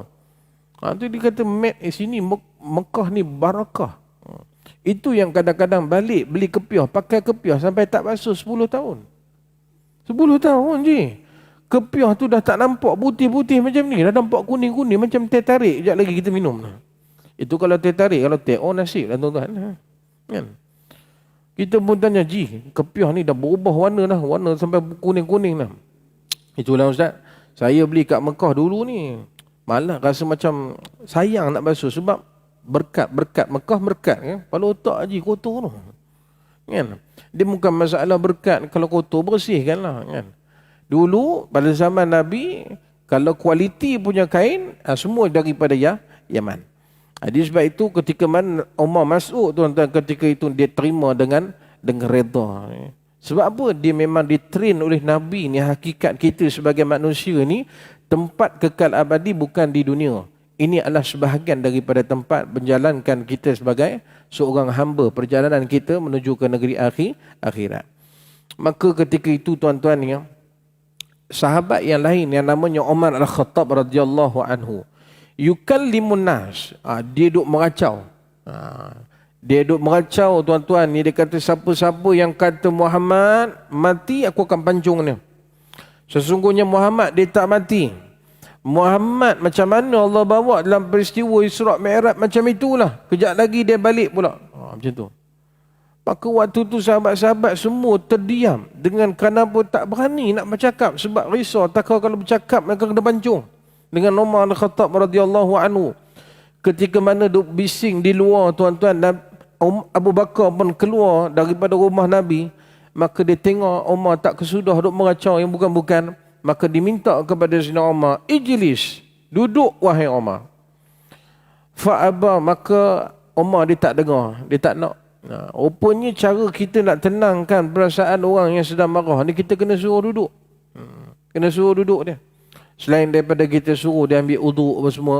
Tu dia kata made di sini, Mekah ni barakah. Itu yang kadang-kadang balik beli kepiah, pakai kepiah sampai tak basuh 10 tahun. 10 tahun je. Kepiah tu dah tak nampak putih-putih macam ni, dah nampak kuning-kuning macam teh tarik. Sekejap lagi kita minum. Itu kalau teh tarik, kalau teh nasib lah tuan-tuan. Kan? Kita pun tanya, kepiah ni dah berubah warna dah, warna sampai kuning-kuning dah. Itulah Ustaz, saya beli kat Mekah dulu ni, malah rasa macam sayang nak basuh sebab berkat Mekah berkat kan. Kepala otak kotor tu. Kan? Dia bukan masalah berkat, kalau kotor bersihkanlah kan. Dulu pada zaman Nabi, kalau kualiti punya kain, semua daripada Yaman. Jadi sebab itu ketika mana Umar masuk tuan-tuan, ketika itu dia terima dengan redha. Sebab apa? Dia memang ditrain oleh Nabi ni, hakikat kita sebagai manusia ni tempat kekal abadi bukan di dunia. Ini adalah sebahagian daripada tempat menjalankan kita sebagai seorang hamba, perjalanan kita menuju ke negeri akhirat. Maka ketika itu tuan-tuan ya, sahabat yang lain yang namanya Umar Al-Khattab radhiyallahu anhu, yukallimun nas, dia duk meracau. Dia duk meracau tuan-tuan ni, dia kata siapa-siapa yang kata Muhammad mati, aku akan pancung dia. Sesungguhnya Muhammad dia tak mati. Muhammad macam mana Allah bawa dalam peristiwa Isra' Mi'raj macam itulah. Kejap lagi dia balik pula. Macam tu. Maka waktu tu sahabat-sahabat semua terdiam dengan kenapa tak berani nak bercakap, sebab risau takut kalau bercakap mereka kena pancung. Dengan Umar Al-Khattab radhiyallahu anhu, ketika mana duk bising di luar tuan-tuan, dan Abu Bakar pun keluar daripada rumah Nabi, maka dia tengok Umar tak kesudah duk meracau yang bukan-bukan, maka diminta kepada Sayyidina Umar, ijlis, duduk wahai Umar. Fa'aba, maka Umar dia tak dengar, dia tak nak. Rupanya cara kita nak tenangkan perasaan orang yang sedang marah ni, kita kena suruh duduk. Kena suruh duduk dia. Selain daripada kita suruh dia ambil uduk apa semua,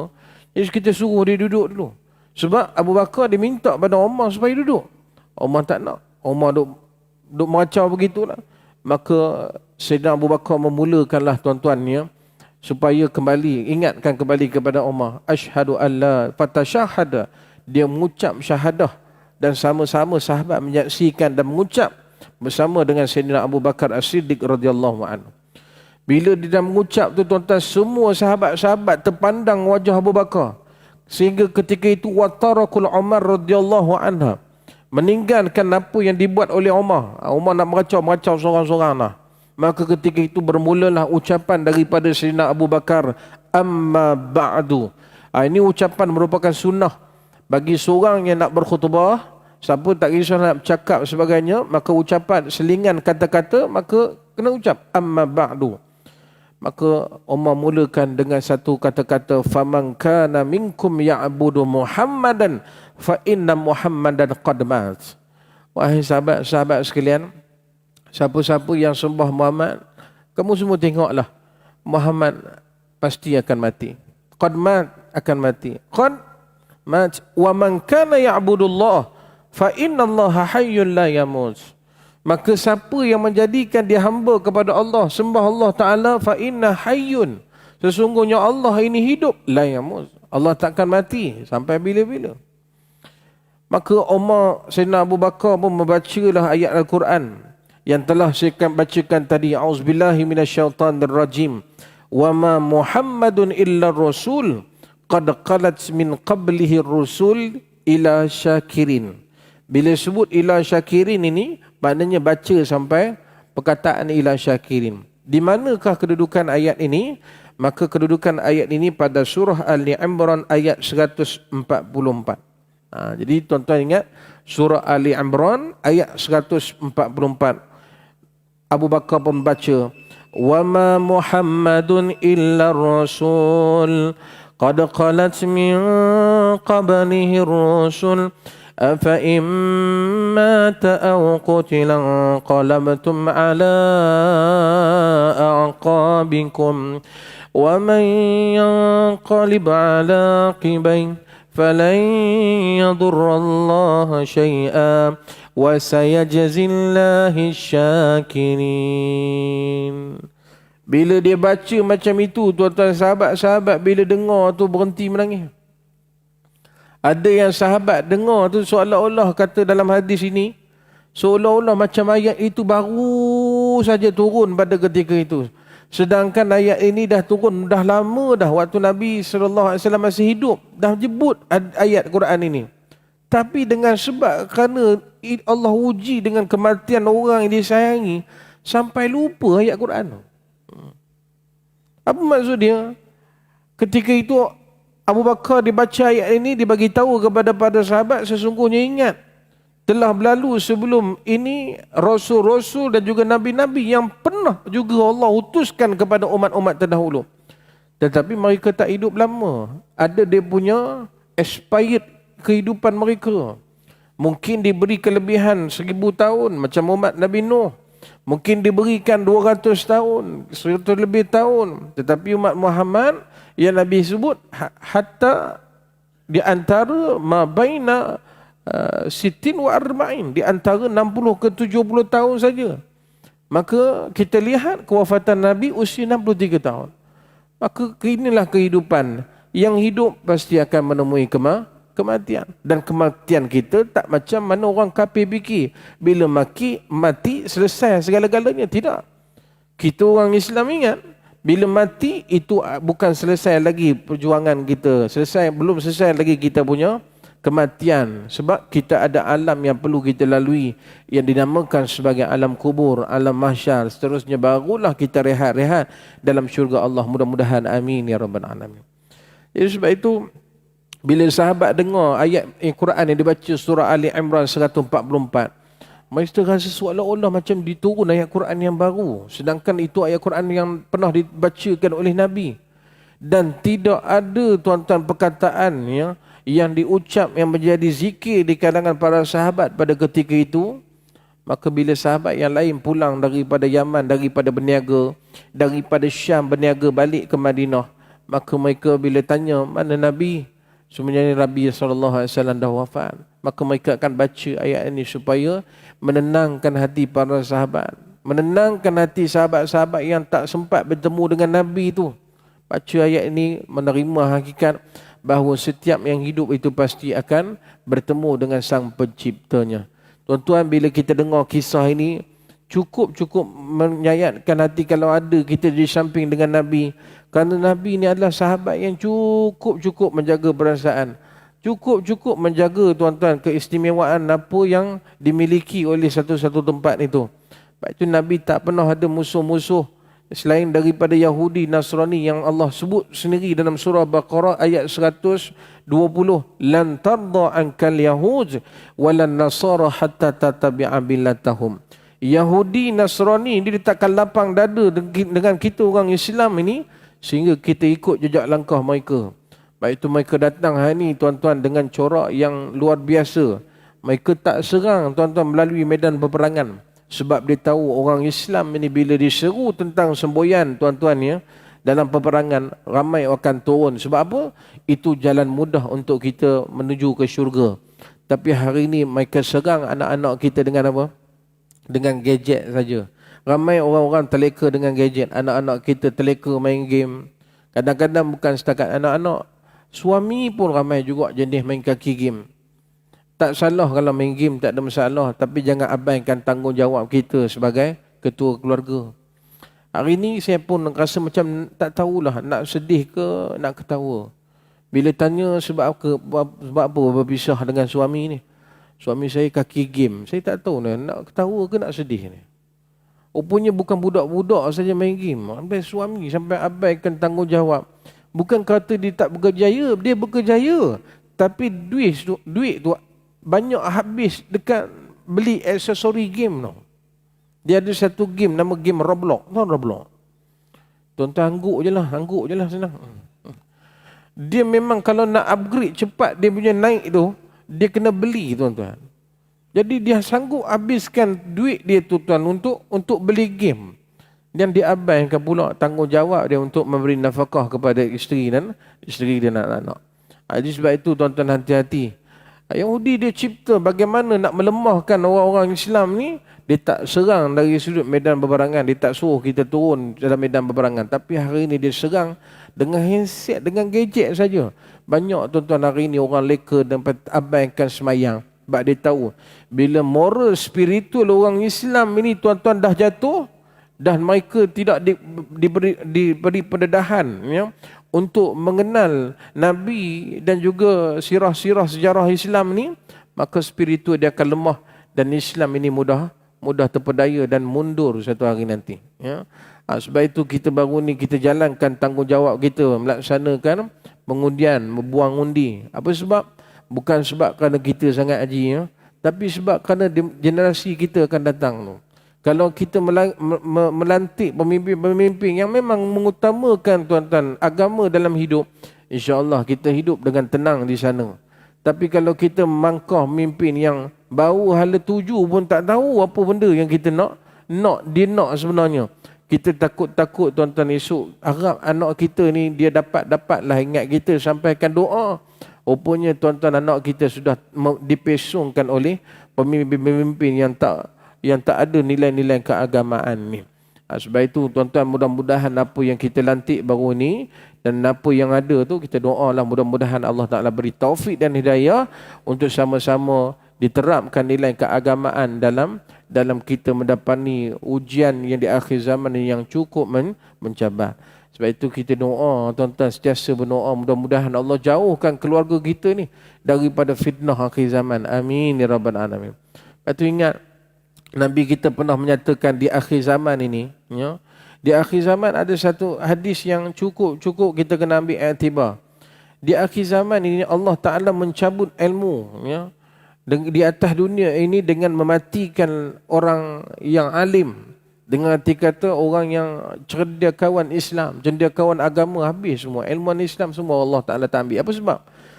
jadi kita suruh dia duduk dulu. Sebab Abu Bakar dia minta pada Umar supaya duduk. Umar tak nak. Umar duk meracau begitulah. Maka Sayyidina Abu Bakar memulakanlah tuan-tuannya supaya kembali, ingatkan kembali kepada Umar. Asyhadu alla fatashahada, dia mengucap syahadah, dan sama-sama sahabat menyaksikan dan mengucap bersama dengan Sayyidina Abu Bakar As-Siddiq radhiyallahu anhu. Bila dia dah mengucap tu tuan-tuan, semua sahabat-sahabat terpandang wajah Abu Bakar, sehingga ketika itu watarakul Umar radhiyallahu anha, meninggalkan apa yang dibuat oleh Umar. Umar nak meracau seorang-seorang lah. Maka ketika itu bermulalah ucapan daripada Sayyidina Abu Bakar, amma ba'du. Ini ucapan merupakan sunnah bagi seorang yang nak berkhutbah. Siapa tak kisah nak bercakap sebagainya, maka ucapan selingan kata-kata, maka kena ucap amma ba'du. Maka Umar mulakan dengan satu kata-kata, faman kana minkum ya'budu Muhammadan fa inna Muhammadan qad mat. Wahai sahabat-sahabat sekalian, siapa-siapa yang sembah Muhammad, kamu semua tengoklah, Muhammad pasti akan mati. Qad mat, akan mati. Qad mat. Wa man kana ya'budullah fa inna Allaha hayyun la yamut. Maka siapa yang menjadikan dia hamba kepada Allah, sembah Allah Ta'ala, fa inna hayyun, sesungguhnya Allah ini hidup, la yamut, Allah takkan mati sampai bila-bila. Maka Umar, Sayyidina Abu Bakar pun membacalah ayat Al-Quran yang telah saya bacakan tadi. A'udzubillahi minasyaitanir rajim. Wa ma Muhammadun illa rasul qad qalat min qablihi rusul ila syakirin. Bila sebut ila syakirin ini, maknanya baca sampai perkataan ila syakirin. Di manakah kedudukan ayat ini? Maka kedudukan ayat ini pada surah Ali Imran ayat 144. Jadi tuan-tuan ingat, surah Ali Imran ayat 144. Abu Bakar pun baca, wa ma Muhammadun illa rasul qad qalat min qablihi rusul afa imma aw qutila qalabtum ala aqabikum wa man yanqalib ala qibayhi falan yadurrallaha syai'a wa sayajzillahi syakirin. Bila dia baca macam itu, tuan-tuan, sahabat-sahabat bila dengar tu berhenti menangis. Ada yang sahabat dengar tu seolah-olah kata dalam hadis ini, seolah-olah macam ayat itu baru saja turun pada ketika itu. Sedangkan ayat ini dah turun, dah lama dah, waktu Nabi SAW masih hidup, dah jebut ayat Quran ini. Tapi dengan sebab kerana Allah uji dengan kematian orang yang disayangi, sampai lupa ayat Quran. Apa maksud dia? Ketika itu Abu Bakar dibaca ayat ini, dibagi tahu kepada para sahabat, sesungguhnya ingat, telah berlalu sebelum ini rasul-rasul dan juga nabi-nabi yang pernah juga Allah utuskan kepada umat-umat terdahulu. Tetapi mereka tak hidup lama. Ada dia punya expired kehidupan mereka. Mungkin diberi kelebihan 1000 tahun macam umat Nabi Nuh. Mungkin diberikan 200 tahun, 100 lebih tahun. Tetapi umat Muhammad yang Nabi sebut, hatta di antara ma baina sitin wa arba'in, di antara 60 ke 70 tahun saja. Maka kita lihat kewafatan Nabi usia 63 tahun. Maka inilah kehidupan. Yang hidup pasti akan menemui kematian. Dan kematian kita tak macam mana orang kafir fikir, bila mati selesai segala-galanya. Tidak. Kita orang Islam ingat, bila mati itu bukan selesai lagi perjuangan kita, belum selesai lagi kita punya kematian. Sebab kita ada alam yang perlu kita lalui, yang dinamakan sebagai alam kubur, alam mahsyar. Seterusnya barulah kita rehat-rehat dalam syurga Allah. Mudah-mudahan amin ya rabbal alamin. Jadi sebab itu, bila sahabat dengar ayat Quran yang dibaca surah Ali Imran 144, mereka rasa seolah-olah macam diturun ayat Quran yang baru. Sedangkan itu ayat Quran yang pernah dibacakan oleh Nabi. Dan tidak ada, tuan-tuan, perkataan yang diucap yang menjadi zikir di kalangan para sahabat pada ketika itu. Maka bila sahabat yang lain pulang daripada Yaman, daripada berniaga, daripada Syam berniaga balik ke Madinah, maka mereka bila tanya, mana Nabi? Sebenarnya Nabi SAW dah wafat. Maka mereka akan baca ayat ini supaya menenangkan hati para sahabat. Menenangkan hati sahabat-sahabat yang tak sempat bertemu dengan Nabi itu. baca ayat ini menerima hakikat bahawa setiap yang hidup itu pasti akan bertemu dengan Sang Penciptanya. Tuan-tuan, bila kita dengar kisah ini, cukup menyayatkan hati kalau ada kita di samping dengan Nabi. Kerana Nabi ini adalah sahabat yang cukup menjaga perasaan. Cukup menjaga, tuan-tuan, keistimewaan apa yang dimiliki oleh satu-satu tempat itu. Sebab itu Nabi tak pernah ada musuh-musuh selain daripada Yahudi, Nasrani yang Allah sebut sendiri dalam surah Baqarah ayat 120. Lan tarda ankal yahud walan nasara hatta tatabi'a millatahum. Yahudi, Nasrani dia takkan lapang dada dengan kita orang Islam ini sehingga kita ikut jejak langkah mereka. Baik itu mereka datang hari ini, tuan-tuan, dengan corak yang luar biasa. Mereka tak serang, tuan-tuan, melalui medan peperangan. Sebab dia tahu orang Islam ini bila diseru tentang semboyan, tuan-tuan, ya, dalam peperangan, ramai akan turun. Sebab apa? Itu jalan mudah untuk kita menuju ke syurga. Tapi hari ini mereka serang anak-anak kita dengan apa? Dengan gadget saja. Ramai orang-orang terleka dengan gadget. Anak-anak kita terleka main game. Kadang-kadang bukan setakat anak-anak, suami pun ramai juga jenis main kaki game. Tak salah kalau main game, tak ada masalah. Tapi jangan abaikan tanggungjawab kita sebagai ketua keluarga. Hari ini saya pun rasa macam tak tahulah nak sedih ke nak ketawa. Bila tanya sebab apa berpisah dengan suami ni. Suami saya kaki game. Saya tak tahu nak ketawa ke nak sedih ni. Rupanya bukan budak-budak saja main game. Sampai suami sampai abaikan tanggungjawab. Bukan kata dia tak berjaya, dia berjaya. Tapi duit tu banyak habis dekat beli aksesori game tu. Dia ada satu game nama game Roblox. Tahu Roblox? Tuan-tuan angguk je lah senang. Dia memang kalau nak upgrade cepat dia punya naik tu, dia kena beli, tuan-tuan. Jadi dia sanggup habiskan duit dia tu, tuan, untuk beli game. Dan dia abaikan pula tanggungjawab dia untuk memberi nafkah kepada isteri dan anak-anak. Jadi sebab itu, tuan-tuan, hati-hati. Yahudi dia cipta bagaimana nak melemahkan orang-orang Islam ni. Dia tak serang dari sudut medan peperangan. Dia tak suruh kita turun dalam medan peperangan. Tapi hari ini dia serang dengan handset, dengan gadget saja. Banyak, tuan-tuan, hari ini orang leka dan abaikan semayang. Sebab dia tahu bila moral spiritual orang Islam ini, tuan-tuan, dah jatuh dan mereka tidak diberi pendedahan, ya, untuk mengenal Nabi dan juga sirah-sirah sejarah Islam ni, maka spiritual dia akan lemah dan Islam ini mudah terpedaya dan mundur satu hari nanti, ya. Sebab itu kita baru ni kita jalankan tanggungjawab kita melaksanakan pengundian, membuang undi. Apa sebab? Bukan sebab kerana kita sangat haji, ya, tapi sebab kerana generasi kita akan datang tu. Kalau kita melantik pemimpin-pemimpin yang memang mengutamakan, tuan-tuan, agama dalam hidup, insya-Allah kita hidup dengan tenang di sana. Tapi kalau kita mangkah pemimpin yang bau hala tuju pun tak tahu apa benda yang kita nak sebenarnya. Kita takut, tuan-tuan, esok harap anak kita ni dia dapatlah ingat kita, sampaikan doa. Rupanya, tuan-tuan, anak kita sudah dipesongkan oleh pemimpin-pemimpin yang tak ada nilai-nilai keagamaan ni. Sebab itu, tuan-tuan, mudah-mudahan apa yang kita lantik baru ni dan apa yang ada tu, kita doalah mudah-mudahan Allah Ta'ala beri taufik dan hidayah untuk sama-sama diterapkan nilai keagamaan dalam kita mendapati ujian yang di akhir zaman yang cukup mencabar. Sebab itu kita doa, tuan-tuan, sentiasa berdoa mudah-mudahan Allah jauhkan keluarga kita ni daripada fitnah akhir zaman. Amin ya rabbal alamin. Lepas tu ingat, Nabi kita pernah menyatakan di akhir zaman ini, ya, di akhir zaman ada satu hadis yang cukup kita kena ambil iktibar. Di akhir zaman ini Allah Ta'ala mencabut ilmu, ya, di atas dunia ini dengan mematikan orang yang alim. Dengan arti kata orang yang cendekiawan Islam, cendekiawan agama, habis semua. Ilmuwan Islam semua Allah Ta'ala tak ambil. Apa sebab?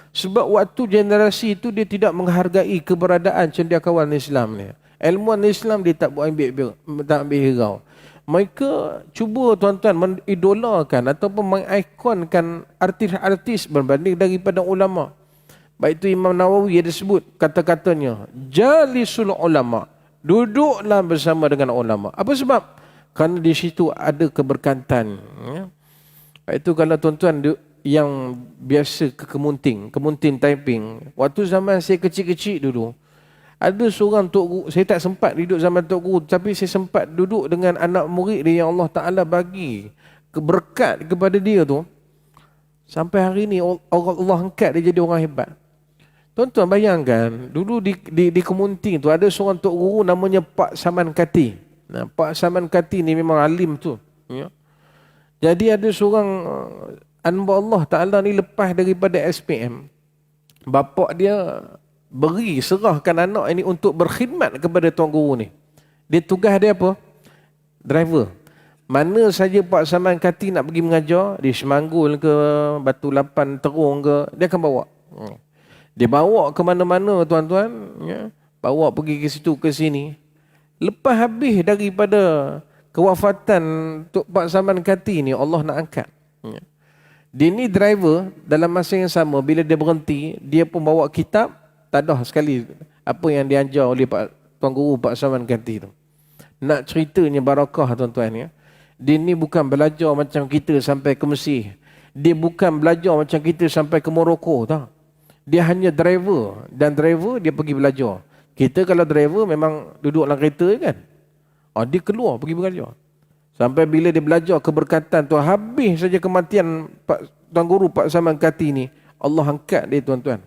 Sebab waktu generasi itu dia tidak menghargai keberadaan cendekiawan Islam ni. Ilmuwan Islam dia tak ambil hirau. Mereka cuba, tuan-tuan, mengidolakan ataupun mengikonkan artis-artis berbanding daripada ulama. Baik itu Imam Nawawi ada sebut kata-katanya, jalisul ulama, duduklah bersama dengan ulama. Apa sebab? Kerana di situ ada keberkatan, ya. Itu kalau tuan-tuan yang biasa ke kemunting typing. Waktu zaman saya kecil-kecil dulu, ada seorang Tok Guru, saya tak sempat duduk zaman Tok Guru, tapi saya sempat duduk dengan anak murid dia yang Allah Ta'ala bagi keberkat kepada dia tu. Sampai hari ni Allah angkat dia jadi orang hebat. Tuan-tuan bayangkan, dulu di Kemunting tu ada seorang Tok Guru namanya Pak Saman Kati. Nah, Pak Saman Kati ni memang alim tu. Ya. Jadi ada seorang hamba Allah Ta'ala ni lepas daripada SPM. Bapak dia serahkan anak ini untuk berkhidmat kepada Tuan Guru ni. Dia tugas dia apa? Driver. Mana saja Pak Saman Kati nak pergi mengajar, di Semanggul ke, Batu Lapan, Terung ke, dia akan bawa. Dia bawa ke mana-mana tuan-tuan, ya. Bawa pergi ke situ ke sini. Lepas habis daripada kewafatan Tok Pak Saman Kati ni, Allah nak angkat. Ya. Dia ni driver, dalam masa yang sama bila dia berhenti, dia pun bawa kitab, tadah sekali apa yang diajar oleh Tuan Guru Pak Saman Kati tu. Nak ceritanya barakah tuan-tuan, ya. Dia ni bukan belajar macam kita sampai ke Mesir. Dia bukan belajar macam kita sampai ke Morocco, tak. Dia hanya driver, dan driver dia pergi belajar. Kita kalau driver memang duduk dalam kereta kan. Dia keluar pergi belajar. Sampai bila dia belajar keberkatan tu, habis saja kematian Tuan Guru Pak Saman Kati ni, Allah angkat dia tuan-tuan.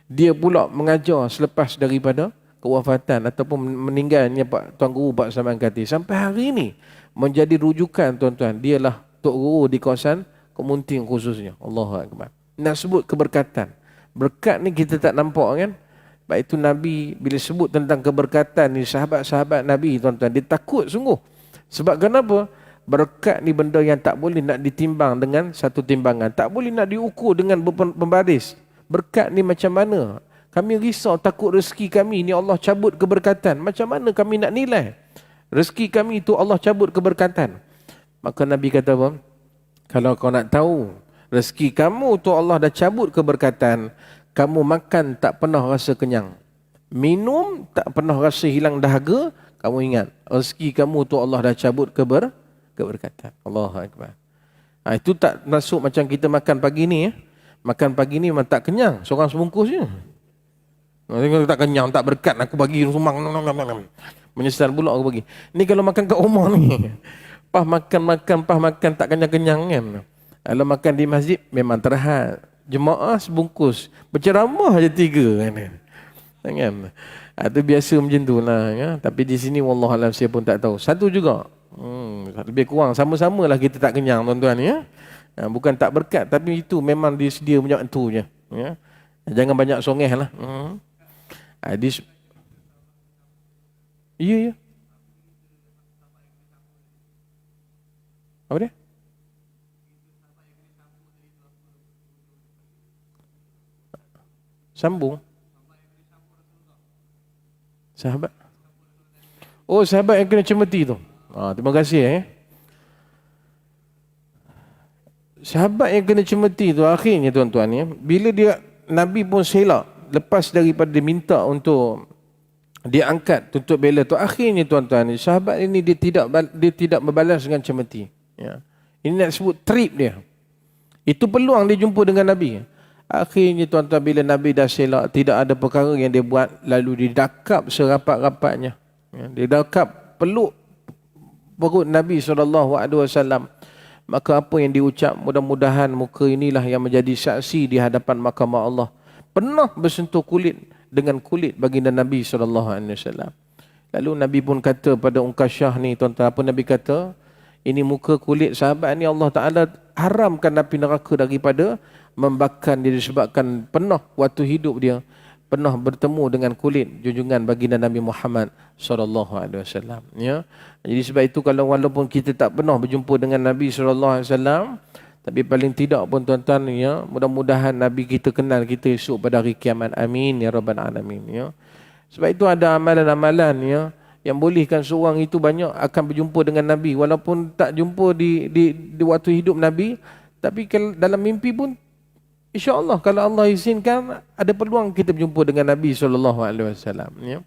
Dia pula mengajar selepas daripada kewafatan ataupun meninggalnya Tuan Guru Pak Saman Kati. Sampai hari ini menjadi rujukan tuan-tuan. Dialah Tok Guru di kawasan Kemunting khususnya. Allahu Akbar. Nak sebut keberkatan. Berkat ni kita tak nampak kan. Sebab itu Nabi bila sebut tentang keberkatan ni, sahabat-sahabat Nabi tuan-tuan, dia takut sungguh. Sebab kenapa? Berkat ni benda yang tak boleh nak ditimbang dengan satu timbangan. Tak boleh nak diukur dengan pembaris. Berkat ni macam mana? Kami risau takut rezeki kami ni Allah cabut keberkatan. Macam mana kami nak nilai? Rezeki kami tu Allah cabut keberkatan. Maka Nabi kata apa? Kalau kau nak tahu rezeki kamu tu Allah dah cabut keberkatan, kamu makan tak pernah rasa kenyang, minum tak pernah rasa hilang dahaga, kamu ingat rezeki kamu tu Allah dah cabut keberkatan. Allahu Akbar. Itu tak masuk macam kita makan pagi ni. Makan pagi ni memang tak kenyang, seorang sebungkus je. Tak kenyang, tak berkat, aku bagi sumang. Menyesal pula aku bagi. Ni kalau makan kat rumah ni, pah makan tak kenyang-kenyang kan. Kalau makan di masjid memang terhad. Jemaah sebungkus. Berceramah je 3 kan. Kan? Itu biasa macam tu lah. Ya? Tapi di sini wallahualam saya pun tak tahu. Satu juga. Lebih kurang sama-sama lah kita tak kenyang tuan-tuan. Ya? Bukan tak berkat, tapi itu memang disedia macam tu je. Ya? Jangan banyak songeh lah. Ya. Apa dia? Sambung. Sahabat. Oh, sahabat yang kena cemeti tu. Terima kasih. Sahabat yang kena cemeti tu akhirnya tuan-tuan ya, bila dia Nabi pun selak lepas daripada diminta untuk diangkat untuk bela tu, akhirnya tuan-tuan sahabat ini dia tidak berbalas dengan cemeti. Ya. Ini nak sebut trip dia. Itu peluang dia jumpa dengan Nabi. Akhirnya tuan-tuan bila Nabi dah selak, tidak ada perkara yang dia buat lalu didakap serapat-rapatnya. Ya, dia dakap peluk perut Nabi SAW. Maka apa yang diucap, mudah-mudahan muka inilah yang menjadi saksi di hadapan mahkamah Allah. Pernah bersentuh kulit dengan kulit baginda Nabi SAW. Lalu Nabi pun kata pada Ungkasyah ni tuan-tuan, apa Nabi kata? Ini muka kulit sahabat ni Allah Ta'ala haramkan api neraka daripada membakar dia disebabkan pernah waktu hidup dia pernah bertemu dengan kulit junjungan baginda Nabi Muhammad SAW. Ya. Jadi sebab itu kalau walaupun kita tak pernah berjumpa dengan Nabi SAW, tapi paling tidak pun tuan-tuan ya, mudah-mudahan Nabi kita kenal kita esok pada hari kiamat. Amin ya rabbal alamin ya. Sebab itu ada amalan-amalan ya yang bolehkan seorang itu banyak akan berjumpa dengan Nabi walaupun tak jumpa di waktu hidup Nabi, tapi dalam mimpi pun insya-Allah kalau Allah izinkan ada peluang kita berjumpa dengan Nabi SAW. Ya.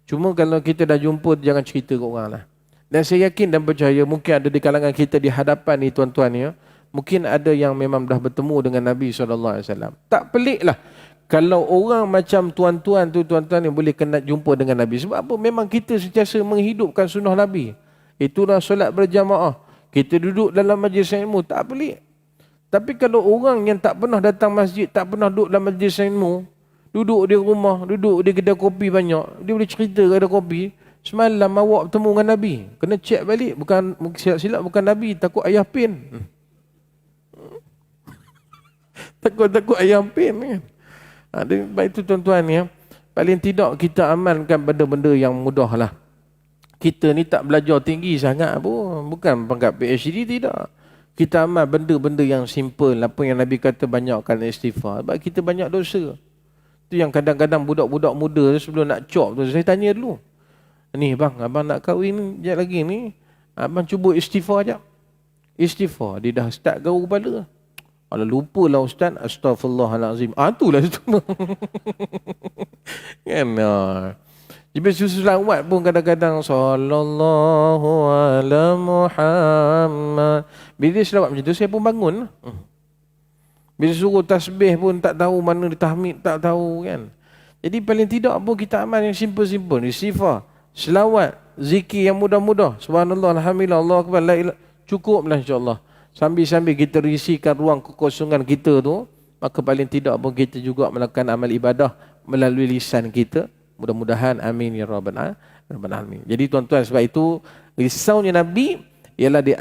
Cuma kalau kita dah jumpa jangan cerita ke orang lah. Dan saya yakin dan percaya mungkin ada di kalangan kita di hadapan ni tuan-tuan ya, Mungkin ada yang memang dah bertemu dengan Nabi SAW. Tak pelik lah kalau orang macam tuan-tuan ni boleh kena jumpa dengan Nabi. Sebab apa? Memang kita sentiasa menghidupkan sunnah Nabi. Itulah solat berjamaah. Kita duduk dalam majlis ilmu. Tak pelik. Tapi kalau orang yang tak pernah datang masjid, tak pernah duduk dalam majlis ilmu, duduk di rumah, duduk di kedai kopi banyak, dia boleh cerita kedai kopi, semalam awak bertemu dengan Nabi. Kena cek balik. Bukan silap-silap bukan Nabi. Takut ayah pin. Takut ayah pin kan. Baik itu tuan-tuan ya. Paling tidak kita amalkan benda-benda yang mudah lah. Kita ni tak belajar tinggi sangat pun. Bukan pangkat PhD, tidak. Kita amal benda-benda yang simple. Apa yang Nabi kata banyakkan istighfar. Sebab kita banyak dosa. Itu yang kadang-kadang budak-budak muda sebelum nak cop tu, saya tanya dulu. Ni bang, abang nak kahwin sekejap lagi ni. Abang cuba istighfar sekejap. Istighfar. Dia dah start gaul kepala. Kalau lupa lah Ustaz, astaghfirullahalazim. Itulah itu. Kan? Jadi susu selawat pun kadang-kadang sallallahu ala Muhammad. Bila dia selawat macam tu, saya pun bangun. Bila suruh tasbih pun tak tahu mana tahmid, tak tahu kan. Jadi paling tidak pun kita amal yang simple-simple. Istighfar, selawat, zikir yang mudah-mudah. Subhanallah, alhamdulillah, Allah akbar, la ilah. Cukuplah insya-Allah. Sambil-sambil kita risikan ruang kekosongan kita tu, maka paling tidak pun kita juga melakukan amal ibadah melalui lisan kita. Mudah-mudahan amin ya rabbal alamin. Jadi tuan-tuan, sebab itu risaunya Nabi ialah di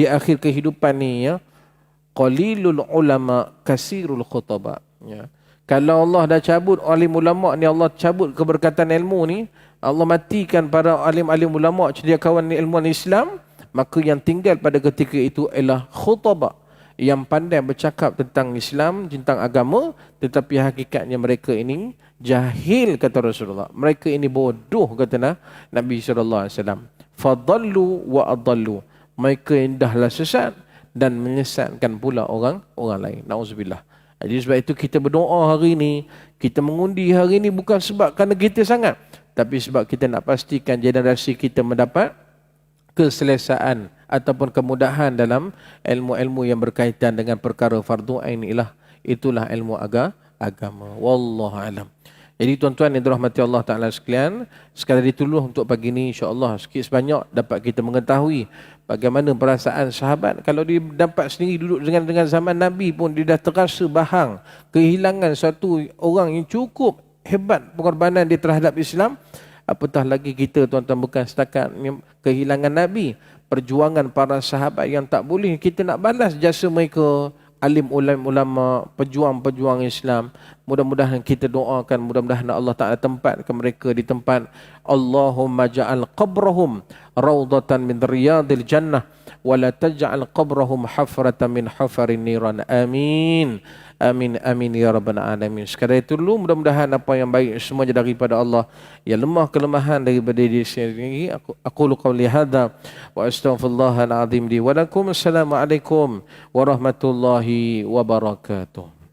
akhir kehidupan ni ya, qalilul ulama kasirul khutaba ya. Kalau Allah dah cabut alim ulama ni, Allah cabut keberkatan ilmu ni, Allah matikan para alim-alim ulama cendekiawan ilmu Islam, maka yang tinggal pada ketika itu ialah khutaba yang pandai bercakap tentang Islam, tentang agama, tetapi hakikatnya mereka ini jahil, kata Rasulullah. Mereka ini bodoh, kata Nabi SAW. Fadallu wa adallu. Mereka indahlah sesat dan menyesatkan pula orang lain. Na'udzubillah. Jadi sebab itu kita berdoa hari ini, kita mengundi hari ini bukan sebab kerana kita sangat, tapi sebab kita nak pastikan generasi kita mendapat keselesaan ataupun kemudahan dalam ilmu-ilmu yang berkaitan dengan perkara fardu ain. Itulah ilmu agama. Wallahu alam. Jadi tuan-tuan yang dirahmati Allah Ta'ala sekalian, sekadar dituduh untuk pagi ini, insya-Allah sikit sebanyak dapat kita mengetahui bagaimana perasaan sahabat. Kalau dia dapat sendiri duduk dengan zaman Nabi pun, dia dah terasa bahang kehilangan satu orang yang cukup hebat pengorbanan dia terhadap Islam. Apatah lagi kita, tuan-tuan, bukan setakat kehilangan Nabi, perjuangan para sahabat yang tak boleh kita nak balas jasa mereka, alim ulama, pejuang-pejuang Islam. Mudah-mudahan kita doakan, mudah-mudahan Allah Ta'ala tempatkan mereka di tempat Allahumma ja'al qabrahum raudatan min riyadil jannah wa la taj'al qabrahum hafratan min hafarin niran. Amin. Amin, amin ya rabbal alamin. Sekadar itu dulu, mudah-mudahan apa yang baik semuanya daripada Allah, yang lemah kelemahan daripada diri sendiri. Aku qauli hadza wa astaghfirullahal azim li wa lakum. Assalamualaikum warahmatullahi wabarakatuh.